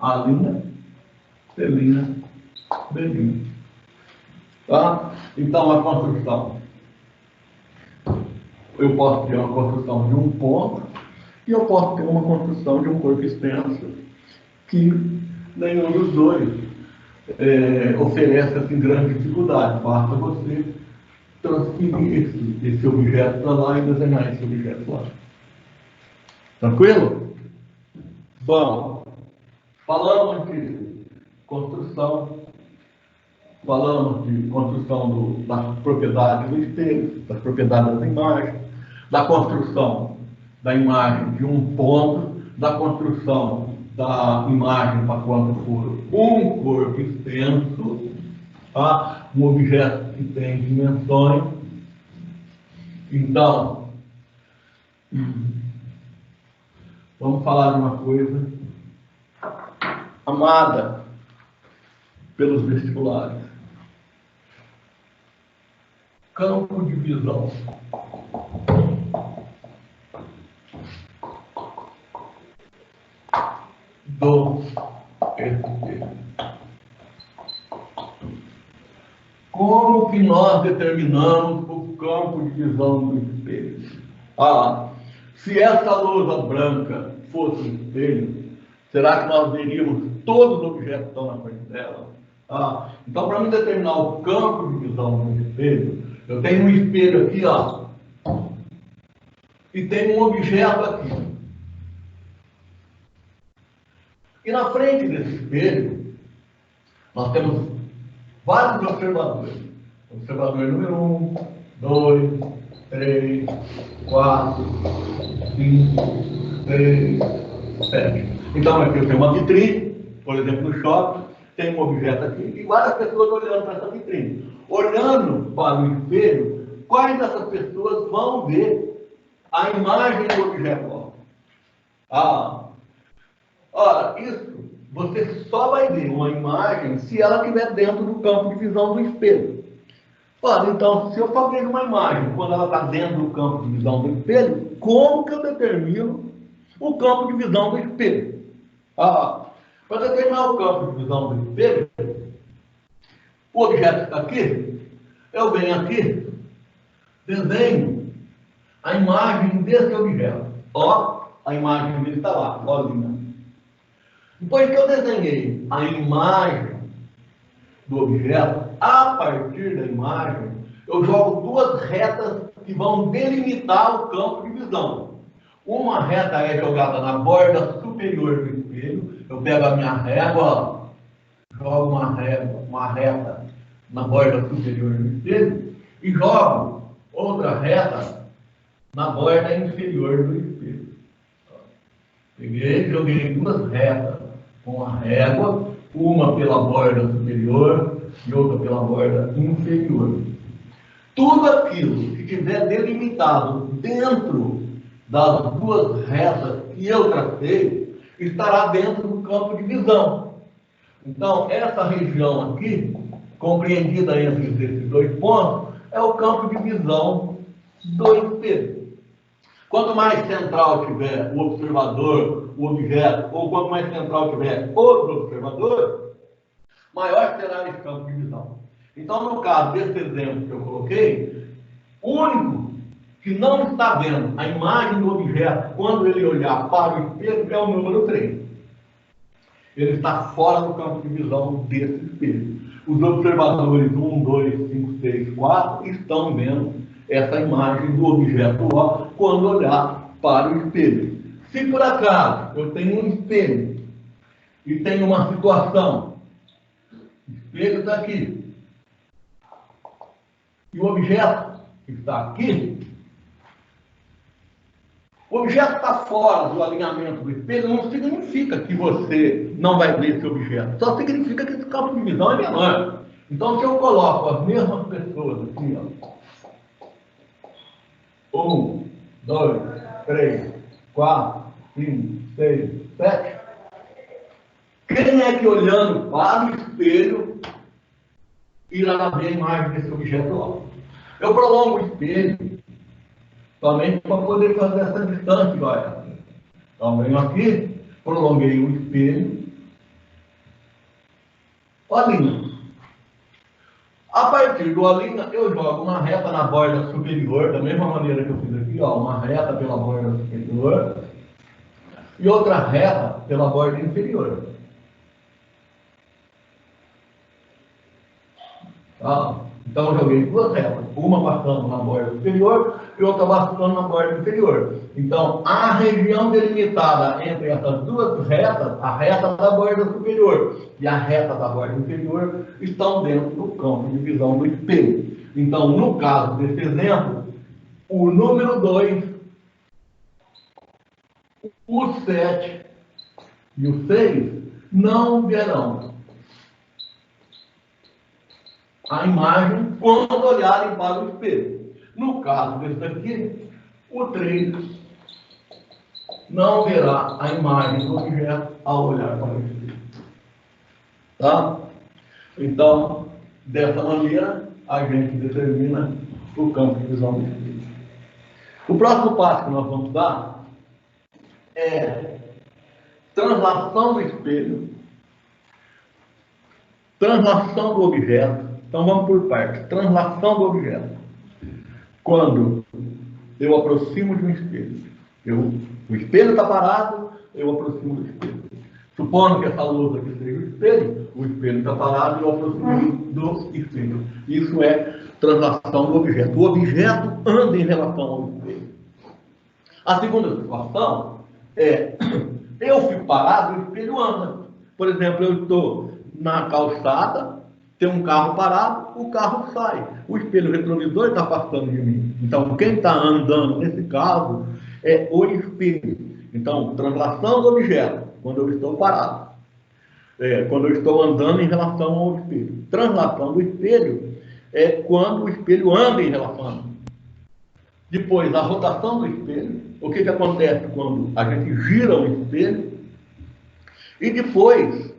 B: A linha, C linha, B linha. Tá? Então, a construção. Eu posso ter uma construção de um ponto e eu posso ter uma construção de um corpo extenso que nenhum dos dois oferece assim, grande dificuldade. Basta você transferir esse objeto para lá e desenhar esse objeto lá. Tranquilo? Bom, falamos de construção, falamos de construção das propriedades do espelho, das propriedades das imagens, da construção da imagem de um ponto, da construção da imagem para quando for um corpo extenso, tá? Um objeto que tem dimensões. Então, vamos falar de uma coisa amada pelos vestibulares. Campo de visão. Do espelho. Como que nós determinamos o campo de visão do espelho? Se essa lousa branca fosse um espelho, será que nós veríamos todos os objetos que estão na frente dela? Então, para me determinar o campo de visão do espelho, eu tenho um espelho aqui, ó, e tenho um objeto aqui. E na frente desse espelho, nós temos vários observadores. Observador número 1, 2, 3, 4, 5, 6, 7. Então, aqui eu tenho uma vitrine, por exemplo, no shopping, tem um objeto aqui, e várias pessoas olhando para essa vitrine. Olhando para o espelho, quais dessas pessoas vão ver a imagem do objeto? Ora, isso você só vai ver uma imagem se ela estiver dentro do campo de visão do espelho. Ora, então, se eu só vejo uma imagem quando ela está dentro do campo de visão do espelho, como que eu determino o campo de visão do espelho? Para determinar o campo de visão do espelho, o objeto está aqui, eu venho aqui, desenho a imagem desse objeto. A imagem dele está lá, olha. Depois que eu desenhei a imagem do objeto, a partir da imagem, eu jogo duas retas que vão delimitar o campo de visão. Uma reta é jogada na borda superior do espelho. Eu pego a minha régua, jogo uma reta na borda superior do espelho e jogo outra reta na borda inferior do espelho. Peguei, joguei duas retas com a régua, uma pela borda superior e outra pela borda inferior. Tudo aquilo que estiver delimitado dentro das duas retas que eu tracei estará dentro do campo de visão. Então, essa região aqui, compreendida entre esses dois pontos, é o campo de visão do espelho. Quanto mais central tiver o observador, o objeto, ou quanto mais central tiver outro observador, maior será esse campo de visão. Então, no caso desse exemplo que eu coloquei, o único que não está vendo a imagem do objeto quando ele olhar para o espelho é o número 3. Ele está fora do campo de visão desse espelho. Os observadores 1, 2, 5, 6, 4 estão vendo essa imagem do objeto O quando olhar para o espelho. Se por acaso eu tenho um espelho e tenho uma situação, o espelho está aqui, e o objeto está aqui, o objeto está fora do alinhamento do espelho, não significa que você não vai ver esse objeto, só significa que esse campo de visão é menor. Então, se eu coloco as mesmas pessoas aqui, ó, 1, 2, 3, 4, 5, 6, 7, quem é que olhando para o espelho irá ver a imagem desse objeto lá? Eu prolongo o espelho somente para poder fazer essa distância, olha. Então, venho aqui, prolonguei o espelho, olhinha. A partir do olhinha, eu jogo uma reta na borda superior, da mesma maneira que eu fiz aqui, ó, uma reta pela borda superior e outra reta pela borda inferior. Tá? Então, eu joguei duas retas, uma passando na borda superior e outra passando na borda inferior. Então, a região delimitada entre essas duas retas, a reta da borda superior e a reta da borda inferior, estão dentro do campo de visão do espelho. Então, no caso desse exemplo, o número 2, o 7 e o 6 não verão a imagem quando olharem para o espelho. No caso desse aqui, o 3 não verá a imagem do objeto ao olhar para o espelho. Tá? Então, dessa maneira, a gente determina o campo de visão do espelho. O próximo passo que nós vamos dar é translação do espelho, translação do objeto. Então vamos por partes. Translação do objeto. Quando eu aproximo de um espelho, o espelho está parado, eu aproximo do espelho. Supondo que essa luz aqui seja o espelho está parado e eu aproximo do espelho. Isso é translação do objeto. O objeto anda em relação ao espelho. A segunda situação é eu fico parado e o espelho anda. Por exemplo, eu estou na calçada, tem um carro parado, o carro sai. O espelho retrovisor está passando de mim. Então, quem está andando nesse caso é o espelho. Então, translação do objeto, quando eu estou parado. Quando eu estou andando em relação ao espelho. Translação do espelho é quando o espelho anda em relação a mim. Depois, a rotação do espelho. O que acontece quando a gente gira o espelho? E depois,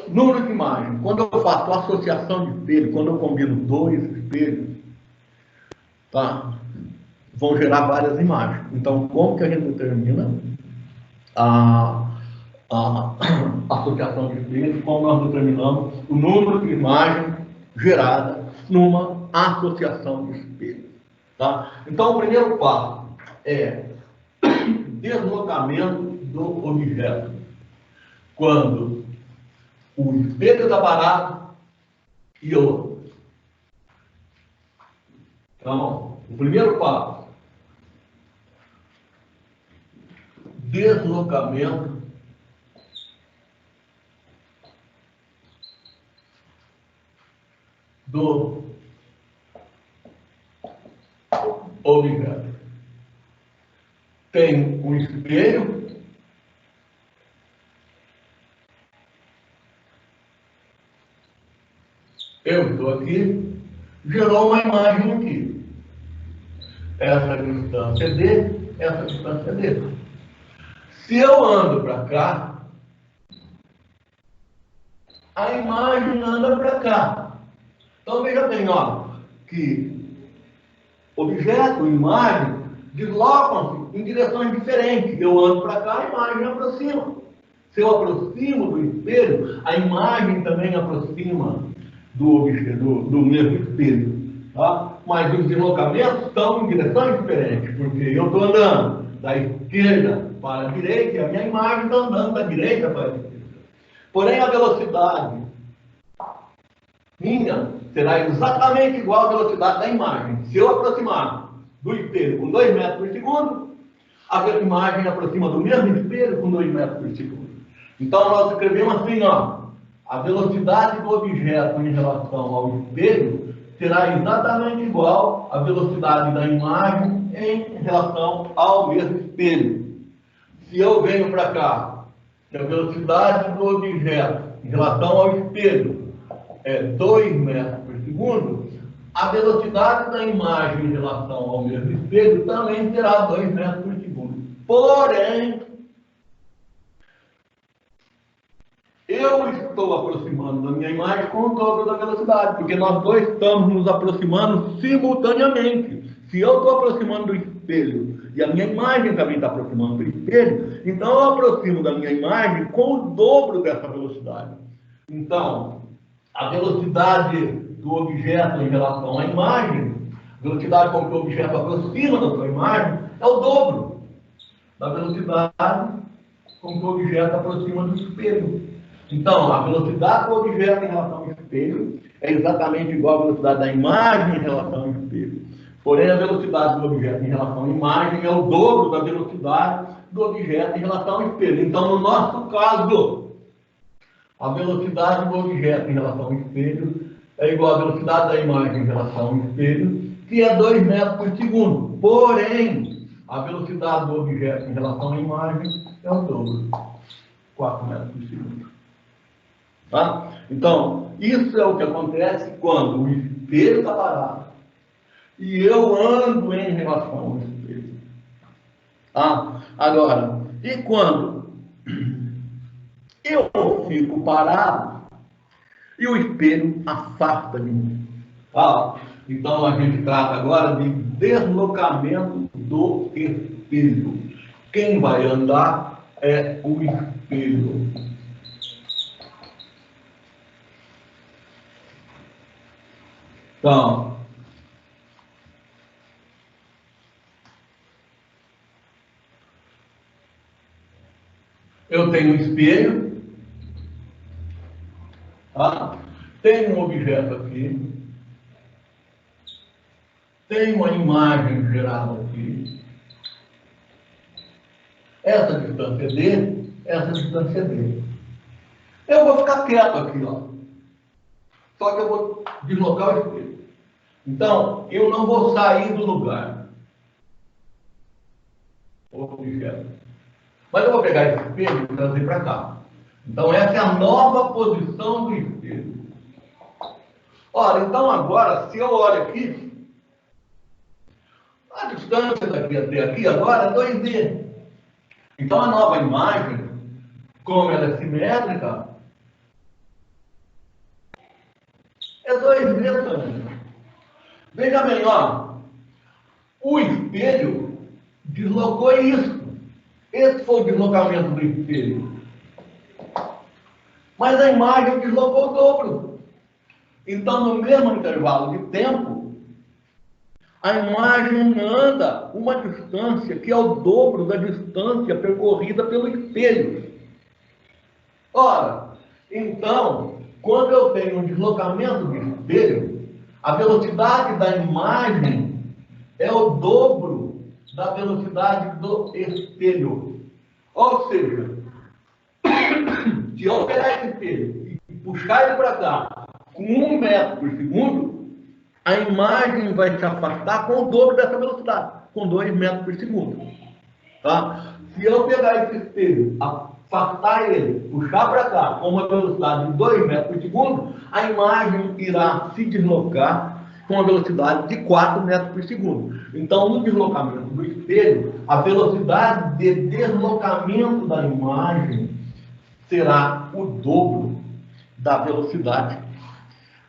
B: número de imagem. Quando eu faço associação de espelho, quando eu combino dois espelhos, tá? Vão gerar várias imagens. Então, como que a gente determina a associação de espelhos? Como nós determinamos o número de imagens gerada numa associação de espelhos. Tá? Então, o primeiro passo é deslocamento do objeto. Quando o espelho está parado e eu. Então, o primeiro passo deslocamento do objeto. Tem um espelho, eu estou aqui, gerou uma imagem aqui. Essa distância D, essa distância D. Se eu ando para cá, a imagem anda para cá. Então veja bem, ó, que objeto e imagem deslocam-se em direções diferentes. Eu ando para cá, a imagem aproxima. Se eu aproximo do espelho, a imagem também aproxima do objeto, do mesmo espelho. Tá? Mas os deslocamentos estão em direções diferentes, porque eu estou andando da esquerda para a direita e a minha imagem está andando da direita para a esquerda. Porém, a velocidade minha será exatamente igual à velocidade da imagem. Se eu aproximar do espelho com 2 metros por segundo, a imagem aproxima do mesmo espelho com 2 metros por segundo. Então, nós escrevemos assim, ó, a velocidade do objeto em relação ao espelho será exatamente igual à velocidade da imagem em relação ao mesmo espelho. Se eu venho para cá, que a velocidade do objeto em relação ao espelho é 2 metros por segundo, a velocidade da imagem em relação ao mesmo espelho também será 2 metros por segundo. Porém, eu estou aproximando da minha imagem com o dobro da velocidade, porque nós dois estamos nos aproximando simultaneamente. Se eu estou aproximando do espelho e a minha imagem também está aproximando do espelho, então eu aproximo da minha imagem com o dobro dessa velocidade. Então, a velocidade do objeto em relação à imagem, a velocidade com que o objeto aproxima da sua imagem, é o dobro da velocidade com que o objeto aproxima do espelho. Então, a velocidade do objeto em relação ao espelho é exatamente igual à velocidade da imagem em relação ao espelho. Porém, a velocidade do objeto em relação à imagem é o dobro da velocidade do objeto em relação ao espelho. Então, no nosso caso, a velocidade do objeto em relação ao espelho é igual à velocidade da imagem em relação ao espelho, que é 2 metros por segundo. Porém, a velocidade do objeto em relação à imagem é o dobro, 4 metros por segundo. Tá? Então, isso é o que acontece quando o espelho está parado e eu ando em relação ao espelho. Tá? Agora, e quando eu fico parado e o espelho afasta de mim? Tá? Então, a gente trata agora de deslocamento do espelho. Quem vai andar é o espelho. Então, eu tenho um espelho, tá? Tenho um objeto aqui, tenho uma imagem gerada aqui, essa distância é D, essa distância é D. Eu vou ficar quieto aqui, ó. Só que eu vou deslocar o espelho. Então, eu não vou sair do lugar. Objeto. Mas eu vou pegar esse espelho e trazer para cá. Então, essa é a nova posição do espelho. Ora, então agora, se eu olho aqui, a distância daqui até aqui agora é 2D. Então, a nova imagem, como ela é simétrica, é 2D também. Veja bem, ó, o espelho deslocou isso. Esse foi o deslocamento do espelho. Mas a imagem deslocou o dobro. Então, no mesmo intervalo de tempo, a imagem anda uma distância que é o dobro da distância percorrida pelo espelho. Ora, então, quando eu tenho um deslocamento do espelho, a velocidade da imagem é o dobro da velocidade do espelho. Ou seja, se eu pegar esse espelho e puxar ele para cá com 1 metro por segundo, a imagem vai se afastar com o dobro dessa velocidade, com 2 metros por segundo. Tá? Se eu pegar esse espelho, afastar ele, puxar para cá com uma velocidade de 2 metros por segundo, a imagem irá se deslocar com uma velocidade de 4 metros por segundo. Então, no deslocamento do espelho, a velocidade de deslocamento da imagem será o dobro da velocidade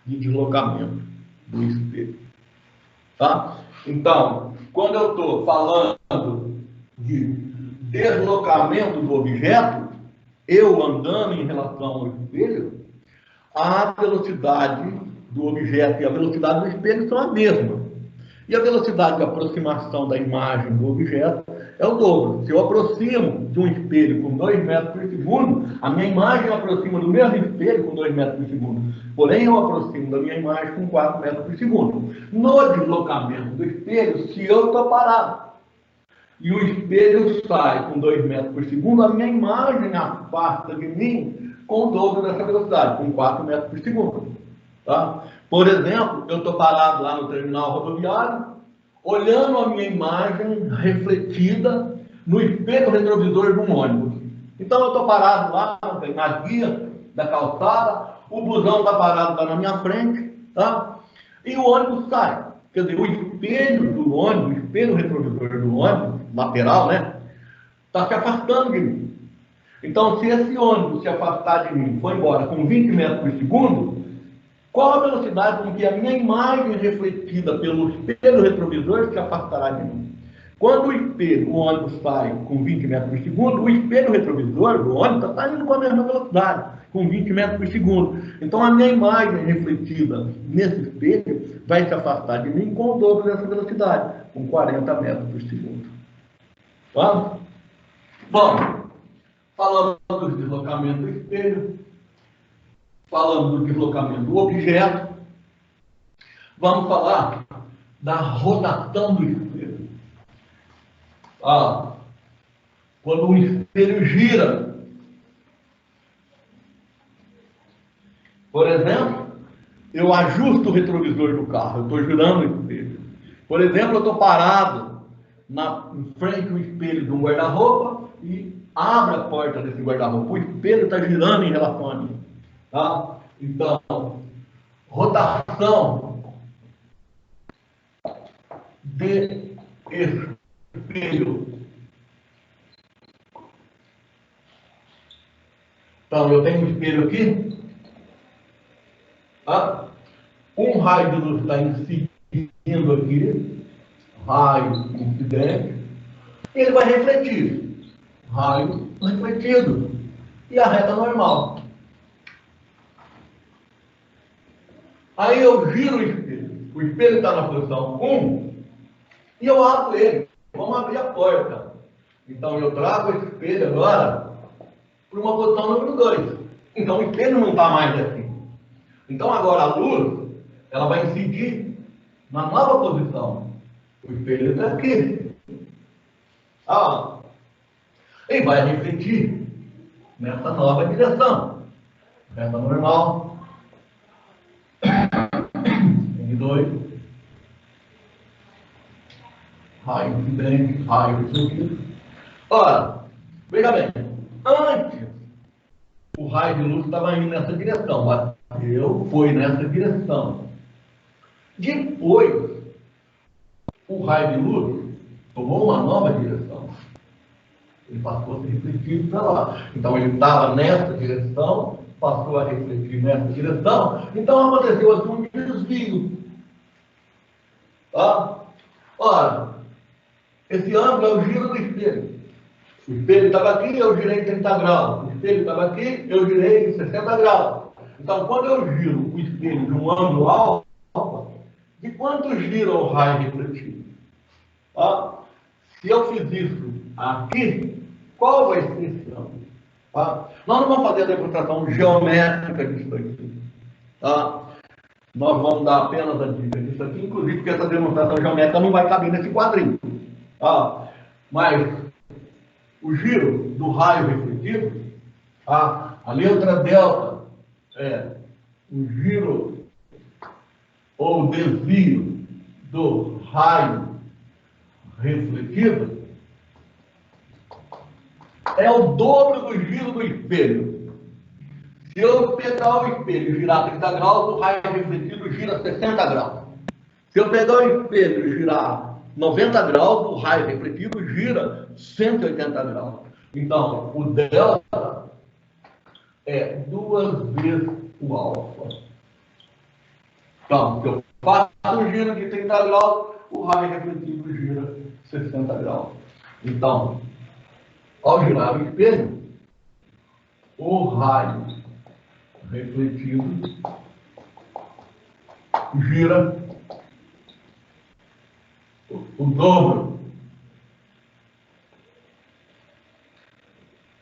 B: de deslocamento do espelho. Tá? Então, quando eu estou falando de deslocamento do objeto, eu andando em relação ao espelho, a velocidade do objeto e a velocidade do espelho são a mesma. E a velocidade de aproximação da imagem do objeto é o dobro. Se eu aproximo de um espelho com 2 metros por segundo, a minha imagem aproxima do mesmo espelho com 2 metros por segundo. Porém, eu aproximo da minha imagem com 4 metros por segundo. No deslocamento do espelho, se eu estou parado e o espelho sai com 2 metros por segundo, a minha imagem afasta de mim com o dobro dessa velocidade, com 4 metros por segundo. Tá? Por exemplo, eu estou parado lá no terminal rodoviário, olhando a minha imagem refletida no espelho retrovisor de um ônibus. Então, eu estou parado lá na guia da calçada, o busão está parado lá na minha frente, tá? E o ônibus sai. Quer dizer, o espelho do ônibus, o espelho retrovisor do ônibus, lateral, né? Está se afastando de mim. Então, se esse ônibus se afastar de mim, for embora com 20 metros por segundo, qual a velocidade com que a minha imagem refletida pelo espelho retrovisor se afastará de mim? Quando o ônibus sai com 20 metros por segundo, o espelho retrovisor do ônibus está indo com a mesma velocidade, com 20 metros por segundo. Então, a minha imagem refletida nesse espelho vai se afastar de mim com o dobro dessa velocidade, com 40 metros por segundo. Tá? Bom, falamos do deslocamento do espelho, falamos do deslocamento do objeto, vamos falar da rotação do espelho. Quando o espelho gira, por exemplo, eu ajusto o retrovisor do carro, eu estou girando o espelho. Por exemplo, eu estou parado em frente ao espelho de um guarda-roupa e abro a porta desse guarda-roupa. O espelho está girando em relação a mim. Tá? Então, rotação de espelho. Então, eu tenho um espelho aqui. Tá? Um raio de luz está incidindo aqui. Raio incidente. Ele vai refletir. Raio refletido. E a reta normal. Aí eu giro o espelho está na posição 1, e eu abro ele, vamos abrir a porta. Então eu trago o espelho agora para uma posição número 2. Então o espelho não está mais assim. Então agora a luz, ela vai incidir na nova posição. O espelho está aqui. E vai refletir nessa nova direção. Reta normal. N2, raio incidente, raio refletido. Ora, veja bem, antes o raio de luz estava indo nessa direção, bateu, foi nessa direção. Depois, o raio de luz tomou uma nova direção. Ele passou a ser refletido para lá. Então ele estava nessa direção, passou a refletir nessa direção, então aconteceu aqui um desvio. Tá? Ora, esse ângulo é o giro do espelho. O espelho estava aqui, eu girei 30 graus. O espelho estava aqui, eu girei 60 graus. Então, quando eu giro o espelho de um ângulo alto, de quanto gira o raio refletido? Tá? Se eu fiz isso aqui, qual vai ser esse ângulo? Tá? Nós não vamos fazer a demonstração geométrica disso aqui. Tá? Nós vamos dar apenas a dica disso aqui, inclusive porque essa demonstração geométrica não vai caber nesse quadrinho. Tá? Mas o giro do raio refletido, a letra delta é o giro ou desvio do raio refletido, é o dobro do giro do espelho. Se eu pegar o espelho e girar 30 graus, o raio refletido gira 60 graus. Se eu pegar o espelho e girar 90 graus, o raio refletido gira 180 graus. Então, o delta é 2 vezes o alfa. Então, se eu faço um giro de 30 graus, o raio refletido gira 60 graus. Então, ao girar o espelho, o raio refletido gira o dobro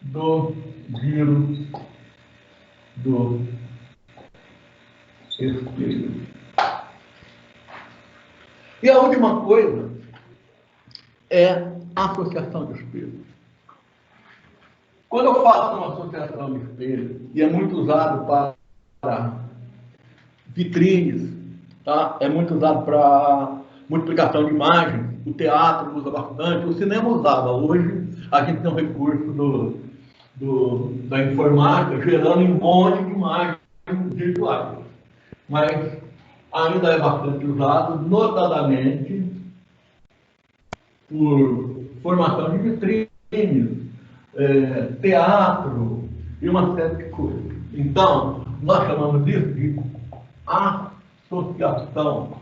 B: do giro do espelho. E a última coisa é a associação de espelho. Quando eu faço uma associação de espelho, e é muito usado para vitrines, tá? É muito usado para multiplicação de imagens, o teatro usa bastante, o cinema usava. Hoje a gente tem um recurso da informática gerando um monte de imagens virtuais. Mas ainda é bastante usado, notadamente por formação de vitrines, teatro e uma série de coisas. Então, nós chamamos disso de associação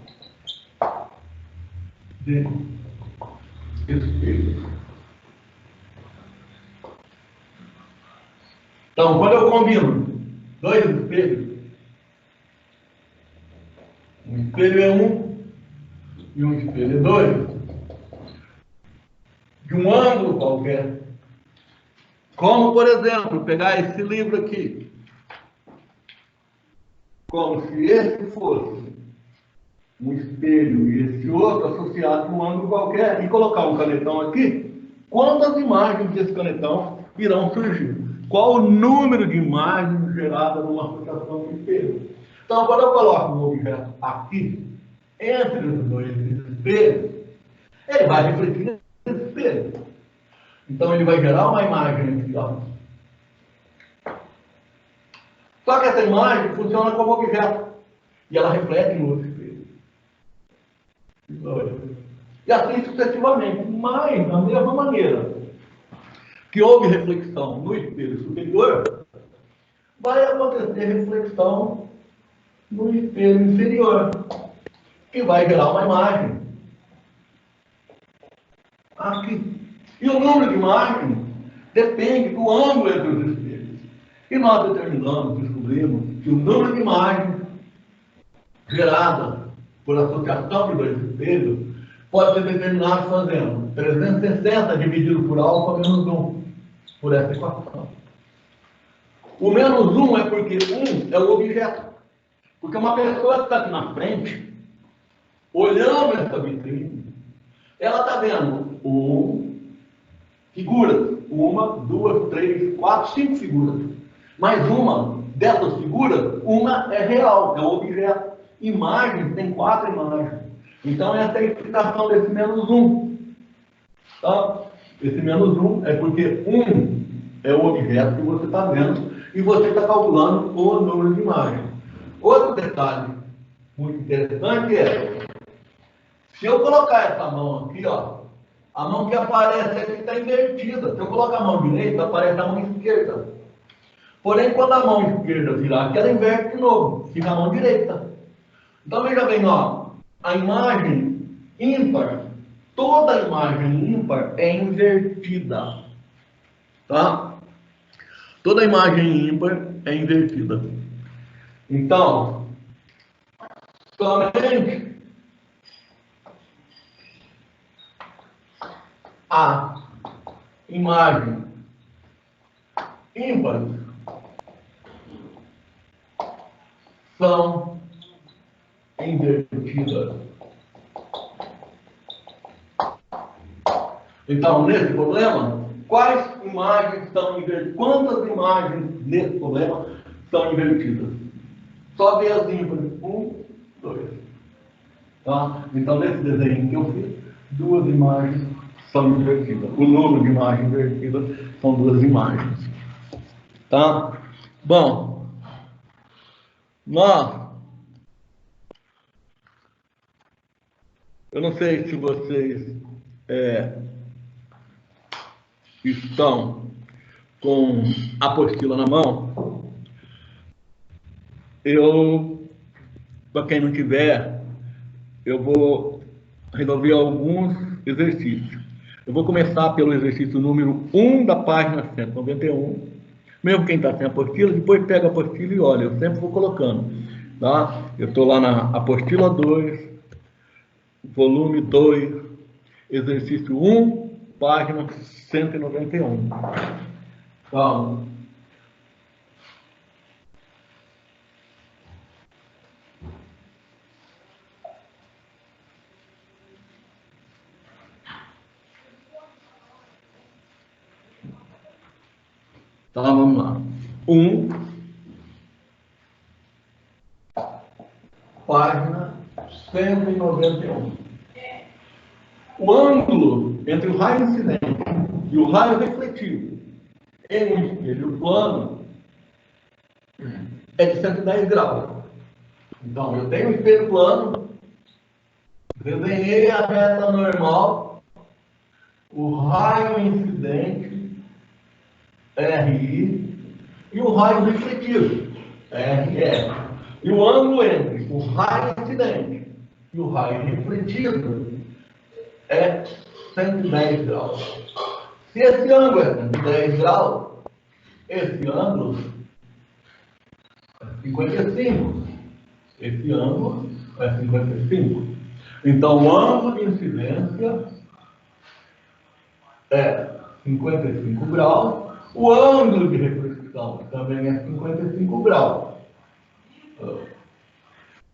B: de espelhos. Então, quando eu combino dois espelhos, um espelho é 1 e um espelho é 2, de um ângulo qualquer, como, por exemplo, pegar esse livro aqui, como se esse fosse um espelho e esse outro associado com um ângulo qualquer, e colocar um canetão aqui, quantas imagens desse canetão irão surgir? Qual o número de imagens geradas numa associação de espelhos? Então, quando eu coloco um objeto aqui, entre os dois espelhos, ele vai refletir nesse espelho. Então, ele vai gerar uma imagem aqui, ó. Só que essa imagem funciona como objeto. E ela reflete no outro espelho. E assim sucessivamente. Mas, da mesma maneira que houve reflexão no espelho superior, vai acontecer reflexão no espelho inferior, que vai gerar uma imagem aqui. E o número de imagens depende do ângulo entre os espelhos. E nós descobrimos que o número de imagens geradas por associação de dois espelhos pode ser determinado fazendo 360 dividido por alfa menos 1, por essa equação. O menos 1 é porque 1 é o objeto. Porque uma pessoa que está aqui na frente, olhando essa vitrine, ela está vendo figuras. 1, 2, 3, 4, 5 figuras. Mas uma dessas figuras, uma é real, é o objeto. Imagens, tem 4 imagens. Então, essa é a explicação desse menos 1. Tá? Esse menos 1 é porque 1 é o objeto que você está vendo e você está calculando o número de imagens. Outro detalhe muito interessante é, se eu colocar essa mão aqui, ó, a mão que aparece aqui está invertida. Se eu colocar a mão direita, aparece a mão esquerda. Porém, quando a mão esquerda virar aqui, ela inverte de novo, fica a mão direita. Então, veja bem, ó, a imagem ímpar, toda imagem ímpar é invertida. Tá? Toda imagem ímpar é invertida. Então, somente a imagem ímpar são invertidas. Então, nesse problema, quais imagens estão invertidas? Quantas imagens nesse problema estão invertidas? Só ver as ímpares. 1, 2. Tá? Então, nesse desenho que eu fiz, 2 imagens são invertidas. O número de imagens invertidas são 2 imagens. Tá? Bom, eu não sei se vocês estão com a apostila na mão. Para quem não tiver, eu vou resolver alguns exercícios. Eu vou começar pelo exercício número 1 da página 191. Mesmo quem está sem apostila, depois pega a apostila e olha. Eu sempre vou colocando. Tá? Eu estou lá na apostila 2, volume 2, exercício 1, página 191. Então, vamos lá. 1, página 191. O ângulo entre o raio incidente e o raio refletido em um espelho plano é de 110 graus. Então, eu tenho um espelho plano, desenhei a reta normal, o raio incidente, RI, e o raio refletido, RR. E o ângulo entre o raio incidente e o raio refletido é 110 graus. Se esse ângulo é 110 graus, esse ângulo é 55. Esse ângulo é 55. Então, o ângulo de incidência é 55 graus. O ângulo de reflexão também é 55 graus.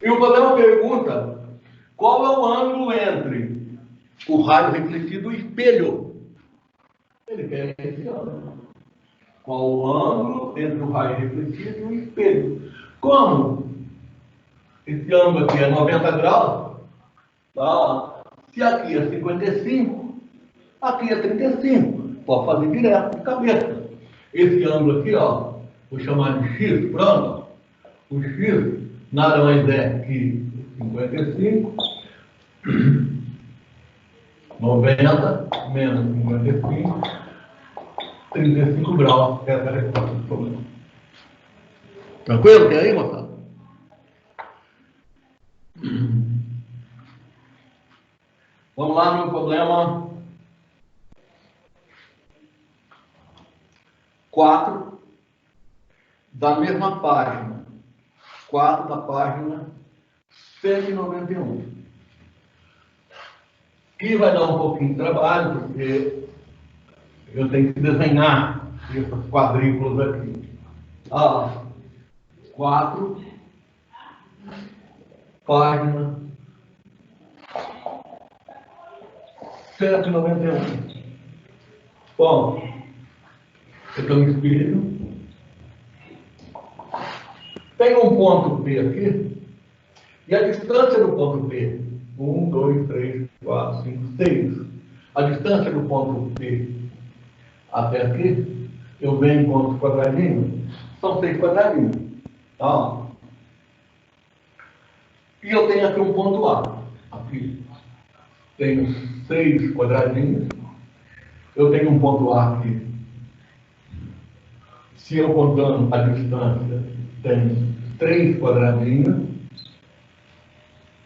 B: E o problema pergunta qual é o ângulo entre o raio refletido e o espelho. Ele quer esse ângulo. Qual o ângulo entre o raio refletido e o espelho? Como esse ângulo aqui é 90 graus, tá? Se aqui é 55, aqui é 35. Pode fazer direto de cabeça. Esse ângulo aqui, ó, vou chamar de X, pronto. O X nada mais é que 55, 90 menos 55, 35 graus. Essa é a resposta do problema. Tranquilo? Tem aí, moçada? Vamos lá no problema 4 da mesma página. 4 da página 191. E vai dar um pouquinho de trabalho, porque eu tenho que desenhar essas quadrículas aqui. 4, página 191. Bom, eu tenho um espelho. Tem um ponto P aqui. E a distância do ponto P, 1, 2, 3, 4, 5, 6. A distância do ponto P até aqui, eu venho com os quadradinhos, são 6 quadradinhos. Tá? E eu tenho aqui um ponto A. Aqui tenho 6 quadradinhos. Eu tenho um ponto A aqui. Se eu contando a distância, tenho 3 quadradinhos.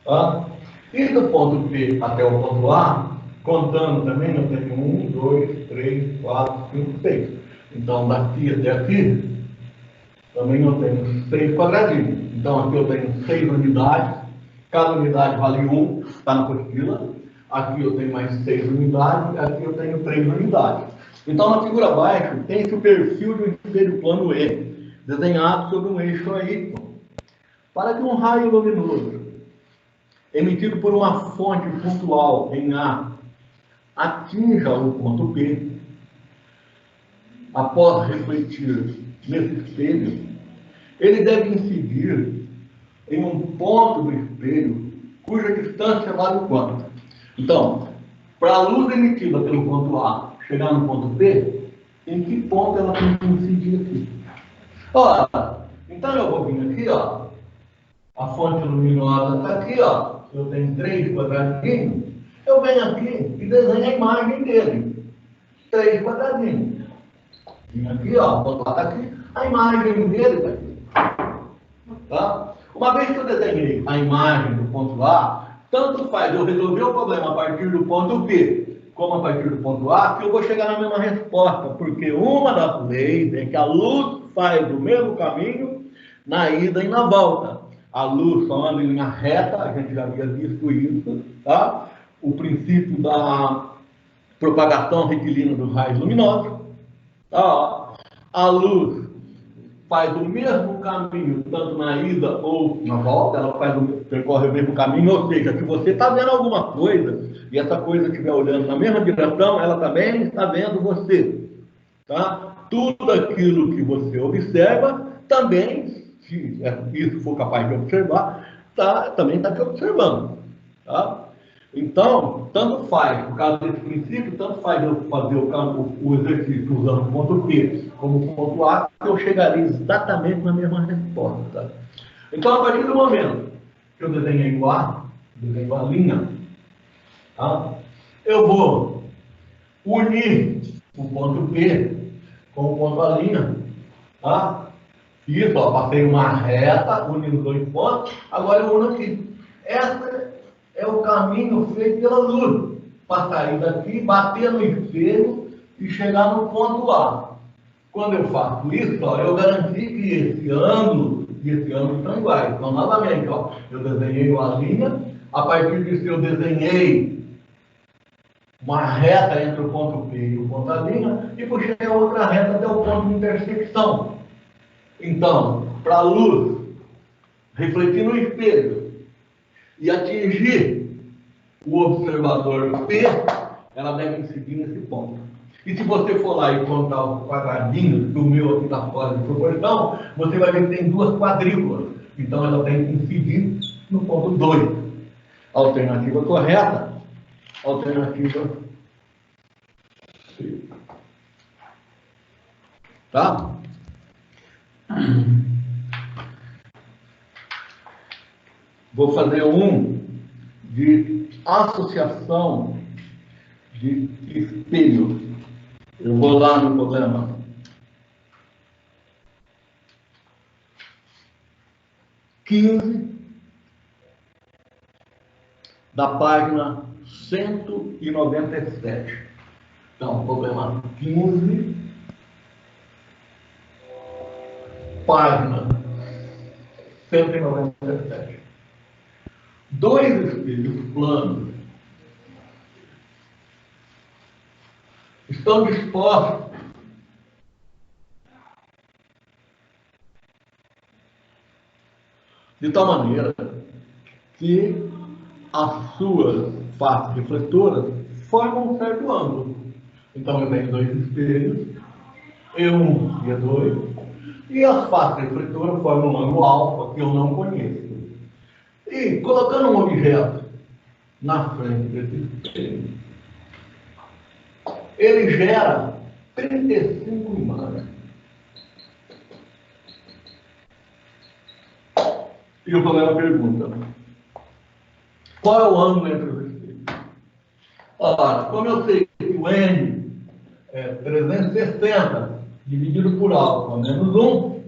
B: Tá? E do ponto P até o ponto A, contando também, eu tenho 1, 2, 3, 4, 5, 6. Então, daqui até aqui, também eu tenho 6 quadradinhos. Então, aqui eu tenho 6 unidades. Cada unidade vale 1, está na apostila. Aqui eu tenho mais 6 unidades. Aqui eu tenho 3 unidades. Então, na figura abaixo, tem-se o perfil de um espelho plano E, desenhado sobre um eixo Y, para que um raio luminoso, emitido por uma fonte pontual em A, atinja o ponto P, após refletir nesse espelho, ele deve incidir em um ponto do espelho cuja distância vale quanto? Então, para a luz emitida pelo ponto A chegar no ponto B, em que ponto ela tem que incidir aqui? Ora, então eu vou vir aqui, ó, a fonte luminosa está aqui, ó, eu tenho 3 quadradinhos, eu venho aqui e desenho a imagem dele. 3 quadradinhos. Vim aqui, ó, o ponto A está aqui, a imagem dele está aqui. Tá? Uma vez que eu desenhei a imagem do ponto A, tanto faz eu resolver o problema a partir do ponto B, como a partir do ponto A, que eu vou chegar na mesma resposta, porque uma das leis é que a luz faz o mesmo caminho na ida e na volta. A luz só anda em linha reta, a gente já havia visto isso, tá? O princípio da propagação retilínea dos raios luminosos. Tá? A luz faz o mesmo caminho, tanto na ida ou na volta, ela percorre o mesmo caminho, ou seja, se você está vendo alguma coisa, e essa coisa estiver olhando na mesma direção, ela também está vendo você. Tá? Tudo aquilo que você observa, também, se isso for capaz de observar, também está te observando. Tá? Então, tanto faz, por causa desse princípio, tanto faz eu fazer o exercício usando o ponto P como o ponto A, que eu chegarei exatamente na mesma resposta. Então, a partir do momento que eu desenhei o A, desenho a linha, tá? Eu vou unir o ponto P com o ponto A linha. Tá? Isso, ó, passei uma reta, unindo os 2 pontos, agora eu uno aqui. Essa é o caminho feito pela luz, para sair daqui, bater no espelho e chegar no ponto A. Quando eu faço isso, ó, eu garanti que esse ângulo e esse ângulo estão iguais. Então, novamente, ó, eu desenhei uma linha, a partir disso eu desenhei uma reta entre o ponto P e o ponto A linha e puxei a outra reta até o ponto de intersecção. Então, para a luz refletir no espelho e atingir o observador P, ela deve incidir nesse ponto. E se você for lá e contar os quadradinhos, que o meu aqui está fora de proporção, você vai ver que tem 2 quadrículas. Então ela tem que incidir no ponto 2. Alternativa correta. Alternativa C. Tá? Vou fazer um de associação de espelho. Eu vou lá no problema 15 da página 197. Então, problema 15, página 197. 2 espelhos planos estão dispostos de tal maneira que as suas faces refletoras formam um certo ângulo. Então eu tenho 2 espelhos, E1 e E2, e as faces refletoras formam um ângulo alfa que eu não conheço. E colocando um objeto na frente desse espelho, ele gera 35 imagens. E o problema pergunta: qual é o ângulo entre os espelhos? Ora, como eu sei que o N é 360 dividido por alfa menos 1,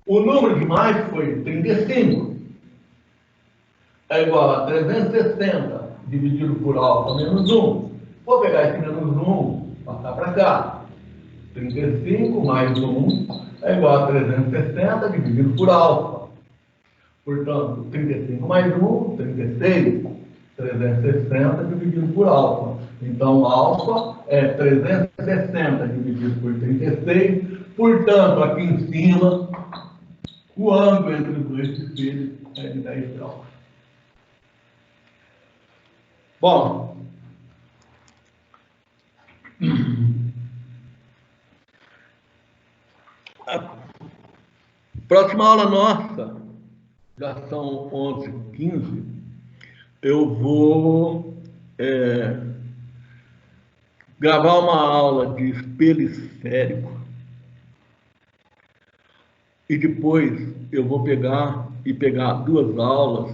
B: o número de imagens foi 35. É igual a 360 dividido por alfa menos 1. Vou pegar esse menos 1, passar para cá. 35 mais 1 é igual a 360 dividido por alfa. Portanto, 35 mais 1, 36. 360 dividido por alfa. Então, alfa é 360 dividido por 36. Portanto, aqui em cima, o ângulo entre os 2 espelhos é de 10 graus. Bom, Próxima aula nossa, já são 11h15, eu vou gravar uma aula de espelho esférico e depois eu vou pegar duas aulas,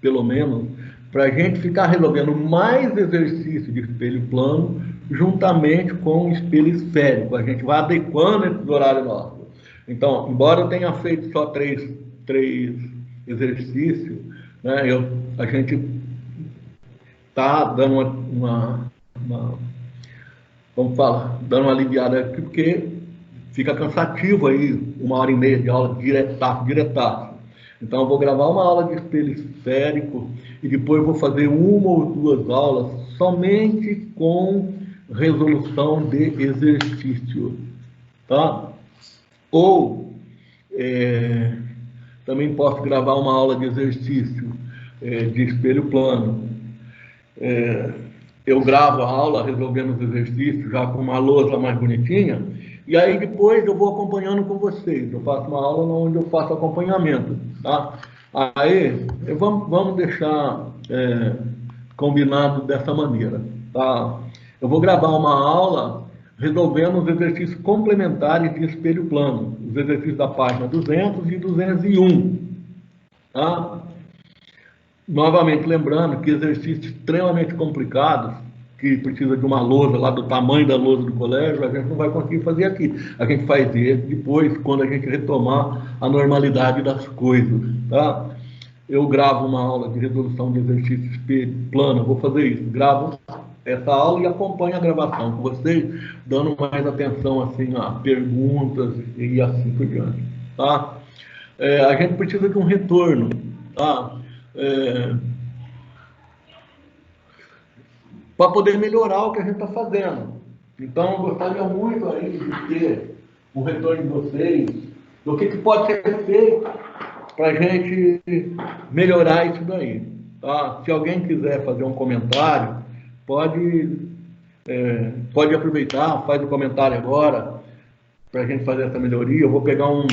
B: pelo menos, para a gente ficar resolvendo mais exercício de espelho plano juntamente com o espelho esférico. A gente vai adequando esse horário nosso. Então, embora eu tenha feito só três exercícios, né, a gente está dando como fala, dando uma aliviada aqui, porque fica cansativo aí, 1h30 de aula diretaço. Então, eu vou gravar uma aula de espelho esférico e depois vou fazer uma ou duas aulas somente com resolução de exercício, tá? Ou também posso gravar uma aula de exercício de espelho plano. Eu gravo a aula resolvendo os exercícios já com uma lousa mais bonitinha, e aí depois eu vou acompanhando com vocês. Eu faço uma aula onde eu faço acompanhamento, tá? Aí vamos deixar combinado dessa maneira, tá? Eu vou gravar uma aula resolvendo os exercícios complementares de espelho plano, os exercícios da página 200 e 201, tá? Novamente lembrando que exercícios extremamente complicados, que precisa de uma lousa lá do tamanho da lousa do colégio, a gente não vai conseguir fazer aqui. A gente faz ele depois, quando a gente retomar a normalidade das coisas, tá? Eu gravo uma aula de resolução de exercício espelho plano, vou fazer isso, gravo essa aula e acompanho a gravação com vocês, dando mais atenção assim a perguntas e assim por diante, tá? A gente precisa de um retorno, tá? Para poder melhorar o que a gente está fazendo. Então, eu gostaria muito aí de ter um retorno de vocês, do que pode ser feito para a gente melhorar isso daí. Tá? Se alguém quiser fazer um comentário, pode aproveitar, faz o comentário agora, para a gente fazer essa melhoria. Eu vou pegar um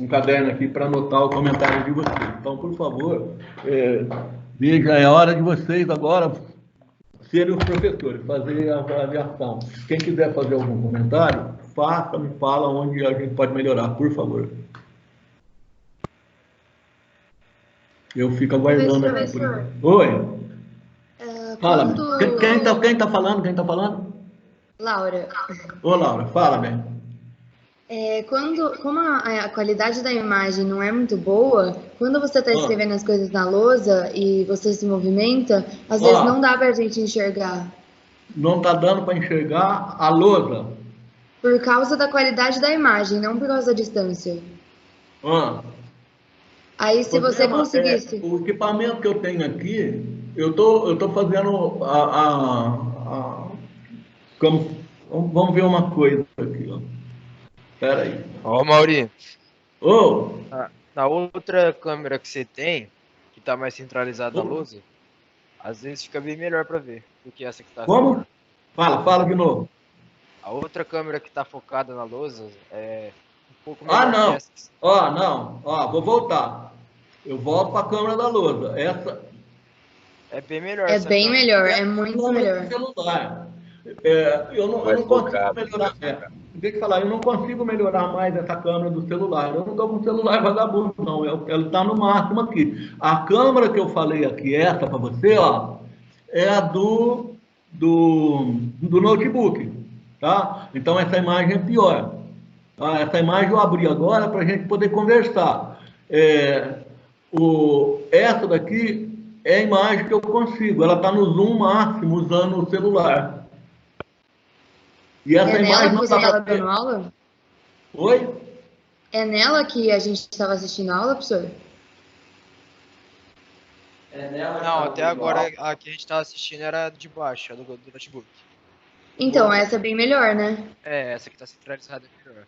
B: caderno aqui para anotar o comentário de vocês. Então, por favor, veja, é hora de vocês agora serem os professores, fazer a avaliação. Quem quiser fazer algum comentário, faça, me fala onde a gente pode melhorar, por favor. Eu fico aguardando aqui. Oi? Fala, quando... Quem está falando? Quem está falando?
F: Laura.
B: Ô, Laura, fala, bem.
F: Como a qualidade da imagem não é muito boa, quando você está escrevendo as coisas na lousa e você se movimenta, às vezes não dá para a gente enxergar.
B: Não está dando para enxergar a lousa?
F: Por causa da qualidade da imagem, não por causa da distância. Aí, se você conseguisse...
B: o equipamento que eu tenho aqui, eu tô fazendo vamos ver uma coisa aqui, ó. Espera aí.
C: Ó, Mauri.
B: Ô!
C: Na outra câmera que você tem, que tá mais centralizada a lousa, às vezes fica bem melhor para ver do que essa que tá...
B: Como? Fala de novo.
C: A outra câmera que tá focada na lousa é um pouco melhor
B: não.
C: que essa.
B: Vou voltar. Eu volto para a câmera da lousa. Essa...
C: É bem melhor.
F: É bem câmera. Melhor, é muito melhor.
B: Celular. Eu não consigo melhorar. Deixa eu falar, eu não consigo melhorar mais essa câmera do celular. Eu não estou com o celular vagabundo, não. Ela está no máximo aqui. A câmera que eu falei aqui, essa para você, ó, é a do notebook, tá? Então essa imagem é pior. Essa imagem eu abri agora para a gente poder conversar. Essa daqui é a imagem que eu consigo. Ela está no zoom máximo usando o celular. E essa imagem não
F: estava dando aula?
B: Oi?
F: É nela que a gente estava assistindo a aula, professor?
C: Não, até agora a que a gente estava assistindo era de baixo, a do notebook.
F: Então, essa é bem melhor, né?
C: Essa que está centralizada é melhor.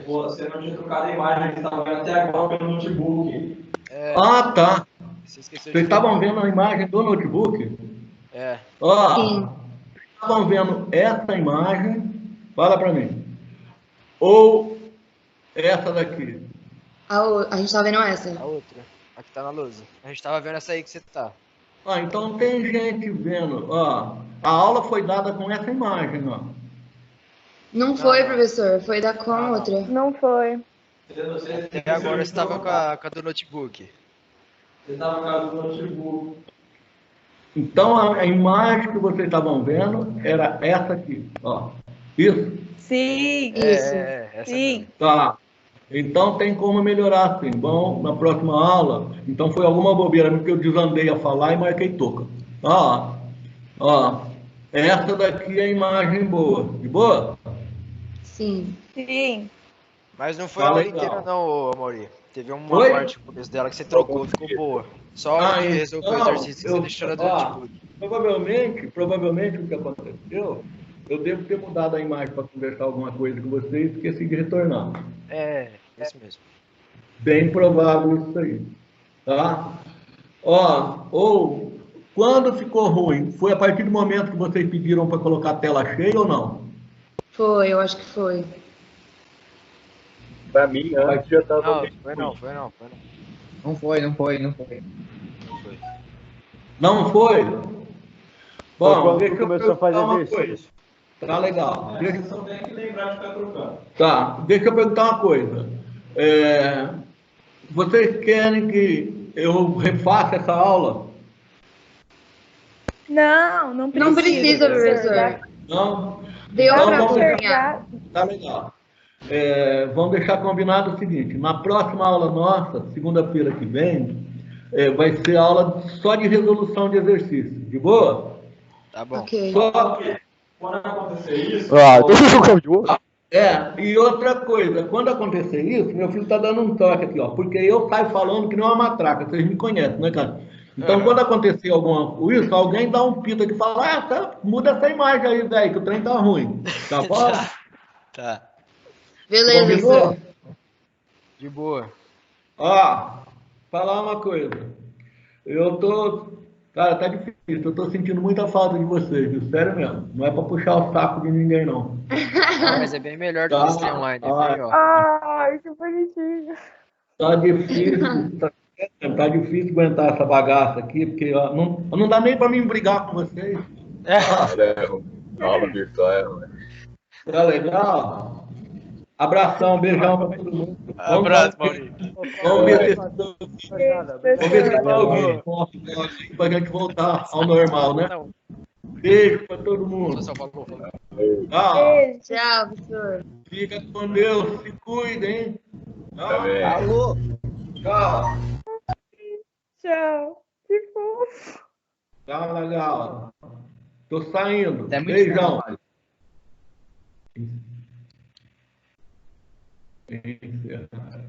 G: Você não tinha trocado a imagem que estava vendo até agora pelo notebook.
B: Tá.
C: Vocês
B: estavam vendo a imagem do notebook?
F: Sim.
B: Estavam vendo essa imagem, fala para mim, ou Essa daqui.
F: A gente tá vendo essa.
C: A outra. A que tá na lousa. A gente tava vendo essa aí que você tá.
B: Então tem gente vendo. Ó, a aula foi dada com essa imagem, ó.
F: Não foi, professor. Foi da com a outra.
H: Não foi.
C: Até agora você tava com a do notebook.
G: Você tava com a do notebook.
B: Então a imagem que vocês estavam vendo era essa aqui, ó. Isso?
H: Sim.
F: Isso.
C: Essa
H: Sim.
C: mesmo.
B: Tá. Então tem como melhorar, sim. Bom, na próxima aula, então foi alguma bobeira, porque eu desandei a falar e marquei touca. Ó, essa daqui é a imagem boa. De boa?
F: Sim.
H: Sim.
C: Mas não foi
B: Tá
C: a aula
B: legal.
C: inteira não, ô, Amaury. Teve uma
B: Foi?
C: parte no começo dela que você trocou, ficou boa. Só a hora que resolveu o
B: então,
C: exercício que você deixou na do notebook.
B: Provavelmente o que aconteceu, eu devo ter mudado a imagem para conversar alguma coisa com vocês e esqueci de retornar.
C: É, isso mesmo.
B: Bem provável isso aí. Tá? Ou quando ficou ruim, foi a partir do momento que vocês pediram para colocar a tela cheia ou não?
F: Foi, eu acho que foi.
D: Pra mim, antes já tava
C: Não,
D: bem
C: foi
D: ruim.
C: não, foi não.
A: Não foi.
B: Não foi? Bom,
I: quando
B: deixa eu
I: começou a fazer
B: perguntar uma
I: exercício.
B: coisa. Tá legal.
G: Você só tem que lembrar de ficar trocando.
B: Tá, deixa eu perguntar uma coisa. Vocês querem que eu refaça essa aula?
H: Não precisa.
F: Não precisa, professor.
B: Não?
F: Deu
B: Então,
F: pra
B: vamos
F: acompanhar.
B: Tá legal. Vamos deixar combinado o seguinte, na próxima aula nossa, segunda-feira que vem, vai ser aula só de resolução de exercício. De boa?
C: Tá bom.
F: Ok.
B: Só que
G: Quando acontecer isso,
B: e outra coisa, quando acontecer isso, meu filho tá dando um toque aqui, ó, porque eu saio falando que não é uma matraca, vocês me conhecem, né, cara? Então, quando acontecer isso, alguém dá um pito aqui e fala, muda essa imagem aí, velho, que o trem tá ruim. Tá bom?
C: Tá.
F: Beleza,
B: Combinou?
F: professor.
C: De boa.
B: Falar uma coisa. Cara, tá difícil, eu tô sentindo muita falta de vocês, viu? Sério mesmo. Não é pra puxar o saco de ninguém, não.
C: Mas é bem melhor do que esse online. Ó.
H: Ai, que bonitinho.
B: Tá difícil, tá difícil aguentar essa bagaça aqui, porque ó, não dá nem pra mim brigar com vocês.
D: Aula virtual,
B: Tá legal? Abração, beijão pra todo mundo.
C: Abraço, Maurício.
B: Vamos ver se pra gente voltar ao normal, né? Beijo pra todo mundo.
H: Beijo.
F: Tchau, professor.
B: Fica com Deus, se cuida, hein?
D: Também.
B: Alô? Tchau.
H: Tchau. Que fofo.
B: Tá legal. Tô saindo.
A: É muito
B: Beijão.
A: bom,
B: Encerrar.